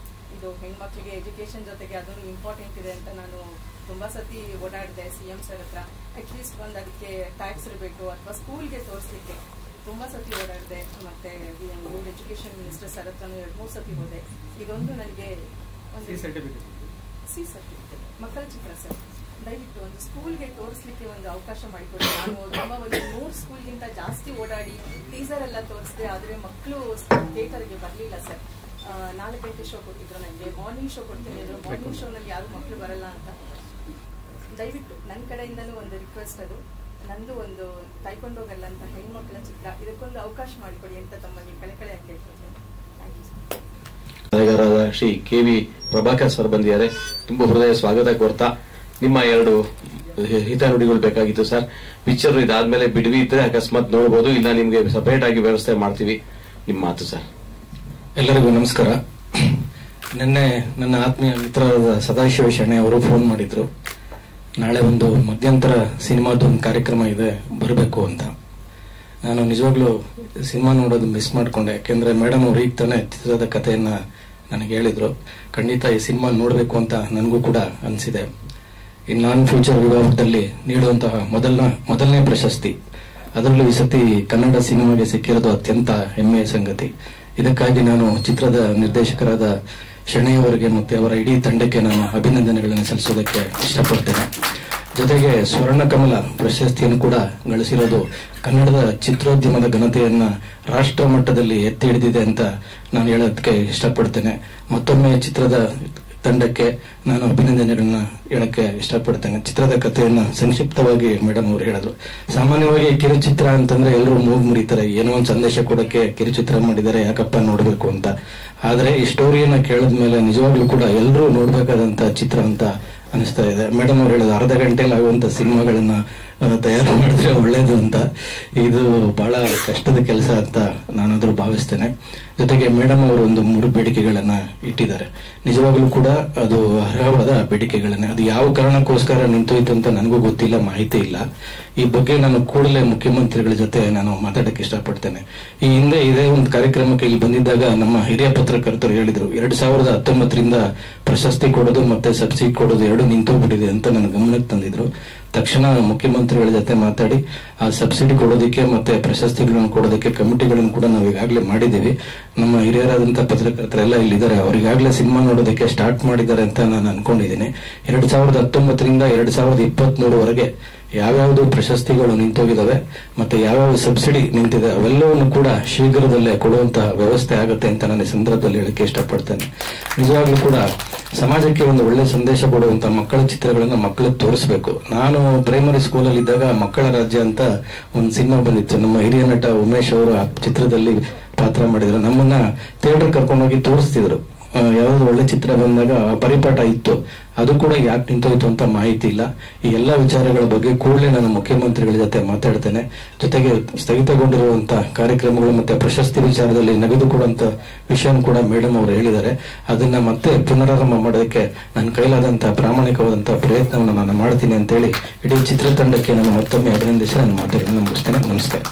ಇದು ಹೆಣ್ಮಕ್ಳಿಗೆ ಎಜುಕೇಶನ್ ಜೊತೆಗೆ ಅದನ್ನು ಇಂಪಾರ್ಟೆಂಟ್ ಇದೆ ಅಂತ ನಾನು ತುಂಬಾ ಸತಿ ಓಡಾಡಿದೆ ಸಿಎಂ ಸರ್ ಹತ್ರ. ಅಟ್ಲೀಸ್ಟ್ ಒಂದು ಅದಕ್ಕೆ ಟ್ಯಾಕ್ಸ್ ಇರಬೇಕು ಅಥವಾ ಸ್ಕೂಲ್ಗೆ ತೋರಿಸ್ಲಿಕ್ಕೆ ತುಂಬಾ ಸತಿ ಓಡಾಡಿದೆ. ಮತ್ತೆ ಎಜುಕೇಶನ್ ಮಿನಿಸ್ಟರ್ ಸರ್ ಹತ್ರ 2-3 ಸತಿ ಹೋದೆ. ಇದೊಂದು ನನಗೆ ಒಂದು ಸಿ ಸರ್ಟಿಫಿಕೇಟ್ ಮಕ್ಕಳ ಚಿತ್ರ ಸರ್, ದಯವಿಟ್ಟು ಒಂದು ಸ್ಕೂಲ್ಗೆ ತೋರಿಸ್ಲಿಕ್ಕೆ ಒಂದು ಅವಕಾಶ ಮಾಡಿಕೊಡಿ. ನಾನು ತುಂಬಾ ಒಂದು 100 ಸ್ಕೂಲ್ಗಿಂತ ಜಾಸ್ತಿ ಓಡಾಡಿ ಟೀಸರ್ ಎಲ್ಲ ತೋರಿಸಿದೆ, ಆದ್ರೆ ಮಕ್ಕಳು ಥಿಯೇಟರ್ಗೆ ಬರಲಿಲ್ಲ ಸರ್. 4 ಗಂಟೆ ಶೋ ಕೊಟ್ಟಿದ್ರು, ನನಗೆ ಮಾರ್ನಿಂಗ್ ಶೋ ಕೊಡ್ತೀನಿ ಅಂದ್ರು. ಮಾರ್ನಿಂಗ್ ಶೋನಲ್ಲಿ ಯಾರು ಮಕ್ಕಳು ಬರಲ್ಲ ಅಂತ. ದಯವಿಟ್ಟು ನನ್ನ ಕಡೆಯಿಂದನೂ ಒಂದು ರಿಕ್ವೆಸ್ಟ್, ಅದು ನಂದು ಒಂದು ತೈಕೊಂಡೋಗಲ್ಲ ಅಂತ ಹೆಣ್ಮಕ್ಳ ಚಿತ್ರ, ಇದಕ್ಕೊಂದು ಅವಕಾಶ ಮಾಡಿಕೊಡಿ ಅಂತ ತಮ್ಮಲ್ಲಿ ಕಳೆಕಳೆಯಾಗಿ ಕೇಳ್ಕೊಳ್ತೀನಿ. Thank you sir. ಕಲೆಗಾರರಾದ ಶ್ರೀ KV ಪ್ರಭಾಕರ್ ಸರ್ ಬಂದಿದ್ದಾರೆ. ತುಂಬಾ ಹೃದಯ ಸ್ವಾಗತ ಕೋರ್ತಾ ನಿಮ್ಮ 2 ಹಿತನುಡಿಗಳು ಬೇಕಾಗಿತ್ತು ಸರ್. ಪಿಕ್ಚರ್ ಇದಾದ್ಮೇಲೆ ಬಿಡುವಿ ಇದ್ರೆ ಅಕಸ್ಮಾತ್ ನೋಡಬಹುದು, ಇಲ್ಲ ನಿಮ್ಗೆ ಸಪರೇಟ್ ಆಗಿ ವ್ಯವಸ್ಥೆ ಮಾಡ್ತೀವಿ. ನಿಮ್ಮ ಮಾತು ಸರ್. ಎಲ್ಲರಿಗೂ ನಮಸ್ಕಾರ. ನಿನ್ನೆ ನನ್ನ ಆತ್ಮೀಯ ಮಿತ್ರರಾದ ಸದಾಶಿವ ಶೆಣೈ ಅವರು ಫೋನ್ ಮಾಡಿದ್ರು, ನಾಳೆ ಒಂದು ಮಧ್ಯಂತರ ಸಿನಿಮಾದ ಒಂದು ಕಾರ್ಯಕ್ರಮ ಇದೆ, ಬರಬೇಕು ಅಂತ. ನಾನು ನಿಜವಾಗ್ಲೂ ಸಿನಿಮಾ ನೋಡೋದು ಮಿಸ್ ಮಾಡ್ಕೊಂಡೆ. ಯಾಕೆಂದ್ರೆ ಮೇಡಮ್ ಅವ್ರು ಈಗ ತಾನೇ ಚಿತ್ರದ ಕಥೆಯನ್ನ ನನಗೆ ಹೇಳಿದ್ರು. ಖಂಡಿತ ಈ ಸಿನಿಮಾ ನೋಡಬೇಕು ಅಂತ ನನಗೂ ಕೂಡ ಅನಿಸಿದೆ. ಈ ನಾನ್ ಫ್ಯೂಚರ್ ವಿಭಾಗದಲ್ಲಿ ನೀಡುವಂತಹ ಮೊದಲನೇ ಪ್ರಶಸ್ತಿ, ಅದರಲ್ಲೂ ಈ ಸತಿ ಕನ್ನಡ ಸಿನಿಮಾಗೆ ಸಿಕ್ಕಿರೋದು ಅತ್ಯಂತ ಹೆಮ್ಮೆಯ ಸಂಗತಿ. ಇದಕ್ಕಾಗಿ ನಾನು ಚಿತ್ರದ ನಿರ್ದೇಶಕರಾದ ಶೆಣೈ ಅವರಿಗೆ ಮತ್ತೆ ಅವರ ಇಡೀ ತಂಡಕ್ಕೆ ನಾನು ಅಭಿನಂದನೆಗಳನ್ನು ಸಲ್ಲಿಸೋದಕ್ಕೆ ಇಷ್ಟಪಡ್ತೇನೆ. ಜೊತೆಗೆ ಸ್ವರ್ಣ ಕಮಲ ಪ್ರಶಸ್ತಿಯನ್ನು ಕೂಡ ಗಳಿಸಿರೋದು ಕನ್ನಡದ ಚಿತ್ರೋದ್ಯಮದ ಘನತೆಯನ್ನ ರಾಷ್ಟ್ರ ಮಟ್ಟದಲ್ಲಿ ಎತ್ತಿ ಹಿಡಿದಿದೆ ಅಂತ ನಾನು ಹೇಳೋದಕ್ಕೆ ಇಷ್ಟಪಡ್ತೇನೆ. ಮತ್ತೊಮ್ಮೆ ಚಿತ್ರದ ತಂಡಕ್ಕೆ ನಾನು ಅಭಿನಂದನೆಗಳನ್ನ ಹೇಳಕ್ಕೆ ಇಷ್ಟಪಡ್ತೇನೆ. ಚಿತ್ರದ ಕಥೆಯನ್ನ ಸಂಕ್ಷಿಪ್ತವಾಗಿ ಮೇಡಮ್ ಅವರು ಹೇಳಿದ್ರು. ಸಾಮಾನ್ಯವಾಗಿ ಕಿರುಚಿತ್ರ ಅಂತಂದ್ರೆ ಎಲ್ಲರೂ ಮೂಗು ಮುರಿತಾರೆ, ಏನೋ ಒಂದು ಸಂದೇಶ ಕೊಡಕ್ಕೆ ಕಿರುಚಿತ್ರ ಮಾಡಿದ್ದಾರೆ, ಯಾಕಪ್ಪ ನೋಡ್ಬೇಕು ಅಂತ. ಆದ್ರೆ ಈ ಸ್ಟೋರಿಯನ್ನ ಕೇಳಿದ್ಮೇಲೆ ನಿಜವಾಗ್ಲೂ ಕೂಡ ಎಲ್ಲರೂ ನೋಡ್ಬೇಕಾದಂತ ಚಿತ್ರ ಅಂತ ಅನಿಸ್ತಾ ಇದೆ. ಮೇಡಮ್ ಅವರು ಹೇಳಿದ ಅರ್ಧ ಗಂಟೆಯಲ್ಲಿ ಆಗುವಂತ ಸಿನಿಮಾಗಳನ್ನ ತಯಾರು ಮಾಡಿದ್ರೆ ಒಳ್ಳೇದು ಅಂತ. ಇದು ಬಹಳ ಕಷ್ಟದ ಕೆಲಸ ಅಂತ ನಾನಾದ್ರೂ ಭಾವಿಸ್ತೇನೆ. ಜೊತೆಗೆ ಮೇಡಮ್ ಅವರು ಒಂದು 3 ಬೇಡಿಕೆಗಳನ್ನ ಇಟ್ಟಿದ್ದಾರೆ. ನಿಜವಾಗ್ಲೂ ಕೂಡ ಅದು ಅರ್ಹವಾದ ಬೇಡಿಕೆಗಳನ್ನೇ. ಅದು ಯಾವ ಕಾರಣಕ್ಕೋಸ್ಕರ ನಿಂತೋಯ್ತು ಅಂತ ನನಗೂ ಗೊತ್ತಿಲ್ಲ, ಮಾಹಿತಿ ಇಲ್ಲ. ಈ ಬಗ್ಗೆ ನಾನು ಕೂಡಲೇ ಮುಖ್ಯಮಂತ್ರಿಗಳ ಜೊತೆ ನಾನು ಮಾತಾಡಕ್ಕೆ ಇಷ್ಟಪಡ್ತೇನೆ. ಈ ಹಿಂದೆ ಇದೇ ಒಂದು ಕಾರ್ಯಕ್ರಮಕ್ಕೆ ಇಲ್ಲಿ ಬಂದಿದ್ದಾಗ ನಮ್ಮ ಹಿರಿಯ ಪತ್ರಕರ್ತರು ಹೇಳಿದ್ರು, 2019ರಿಂದ ಪ್ರಶಸ್ತಿ ಕೊಡೋದು ಮತ್ತೆ ಸಬ್ಸಿಡಿ ಕೊಡೋದು 2 ನಿಂತೋಗ್ಬಿಟ್ಟಿದೆ ಅಂತ ನನ್ನ ಗಮನಕ್ಕೆ ತಂದಿದ್ರು. ತಕ್ಷಣ ಮುಖ್ಯಮಂತ್ರಿಗಳ ಜೊತೆ ಮಾತಾಡಿ ಆ ಸಬ್ಸಿಡಿ ಕೊಡೋದಕ್ಕೆ ಮತ್ತೆ ಪ್ರಶಸ್ತಿಗಳನ್ನು ಕೊಡೋದಕ್ಕೆ ಕಮಿಟಿಗಳನ್ನು ಕೂಡ ನಾವು ಈಗಾಗಲೇ ಮಾಡಿದ್ದೀವಿ. ನಮ್ಮ ಹಿರಿಯರಾದಂತಹ ಪತ್ರಕರ್ತರೆಲ್ಲ ಇಲ್ಲಿದ್ದಾರೆ, ಅವರಿಗಾಗಲೇ ಸಿನಿಮಾ ನೋಡೋದಕ್ಕೆ ಸ್ಟಾರ್ಟ್ ಮಾಡಿದ್ದಾರೆ ಅಂತ ನಾನು ಅನ್ಕೊಂಡಿದ್ದೀನಿ. 2019ರಿಂದ 2023ವರೆಗೆ ಯಾವ್ಯಾವ್ದು ಪ್ರಶಸ್ತಿಗಳು ನಿಂತೋಗಿದಾವೆ ಮತ್ತೆ ಯಾವ್ಯಾವ ಸಬ್ಸಿಡಿ ನಿಂತಿದೆ ಅವೆಲ್ಲವನ್ನು ಕೂಡ ಶೀಘ್ರದಲ್ಲೇ ಕೊಡುವಂತಹ ವ್ಯವಸ್ಥೆ ಆಗುತ್ತೆ ಅಂತ ನಾನು ಈ ಸಂದರ್ಭದಲ್ಲಿ ಹೇಳಕ್ಕೆ ಇಷ್ಟಪಡ್ತೇನೆ. ನಿಜವಾಗ್ಲೂ ಕೂಡ ಸಮಾಜಕ್ಕೆ ಒಂದು ಒಳ್ಳೆ ಸಂದೇಶ ಕೊಡುವಂತ ಮಕ್ಕಳ ಚಿತ್ರಗಳನ್ನ ಮಕ್ಕಳಿಗೆ ತೋರಿಸಬೇಕು. ನಾನು ಪ್ರೈಮರಿ ಸ್ಕೂಲಲ್ಲಿ ಇದ್ದಾಗ ಮಕ್ಕಳ ರಾಜ್ಯ ಅಂತ ಒಂದು ಸಿನಿಮಾ ಬಂದಿತ್ತು. ನಮ್ಮ ಹಿರಿಯ ನಟ ಉಮೇಶ್ ಅವರು ಆ ಚಿತ್ರದಲ್ಲಿ ಪಾತ್ರ ಮಾಡಿದ್ರು. ನಮ್ಮನ್ನ ಥಿಯೇಟರ್ ಕರ್ಕೊಂಡೋಗಿ ತೋರಿಸ್ತಿದ್ರು. ಯಾವ್ದು ಒಳ್ಳೆ ಚಿತ್ರ ಬಂದಾಗ ಪರಿಪಾಠ ಇತ್ತು, ಅದು ಕೂಡ ಯಾಕೆ ನಿಂತೋಯ್ತು ಅಂತ ಮಾಹಿತಿ ಇಲ್ಲ. ಈ ಎಲ್ಲಾ ವಿಚಾರಗಳ ಬಗ್ಗೆ ಕೂಡಲೇ ನಾನು ಮುಖ್ಯಮಂತ್ರಿಗಳ ಜೊತೆ ಮಾತಾಡ್ತೇನೆ. ಜೊತೆಗೆ ಸ್ಥಗಿತಗೊಂಡಿರುವಂತಹ ಕಾರ್ಯಕ್ರಮಗಳು ಮತ್ತೆ ಪ್ರಶಸ್ತಿ ವಿಚಾರದಲ್ಲಿ ನಗದು ಕೊಡುವಂತ ವಿಷಯ ಕೂಡ ಮೇಡಮ್ ಅವರು ಹೇಳಿದ್ದಾರೆ. ಅದನ್ನ ಮತ್ತೆ ಪುನರಾರಂಭ ಮಾಡೋದಕ್ಕೆ ನನ್ನ ಕೈಲಾದಂತಹ ಪ್ರಾಮಾಣಿಕವಾದಂತಹ ಪ್ರಯತ್ನವನ್ನು ನಾನು ಮಾಡ್ತೀನಿ ಅಂತ ಹೇಳಿ ಇಡೀ ಚಿತ್ರತಂಡಕ್ಕೆ ನಾನು ಮತ್ತೊಮ್ಮೆ ಅಭಿನಂದಿಸಿ ನಾನು ಮಾತಾಡೋದನ್ನು ಮುಗಿಸ್ತೇನೆ. ನಮಸ್ಕಾರ.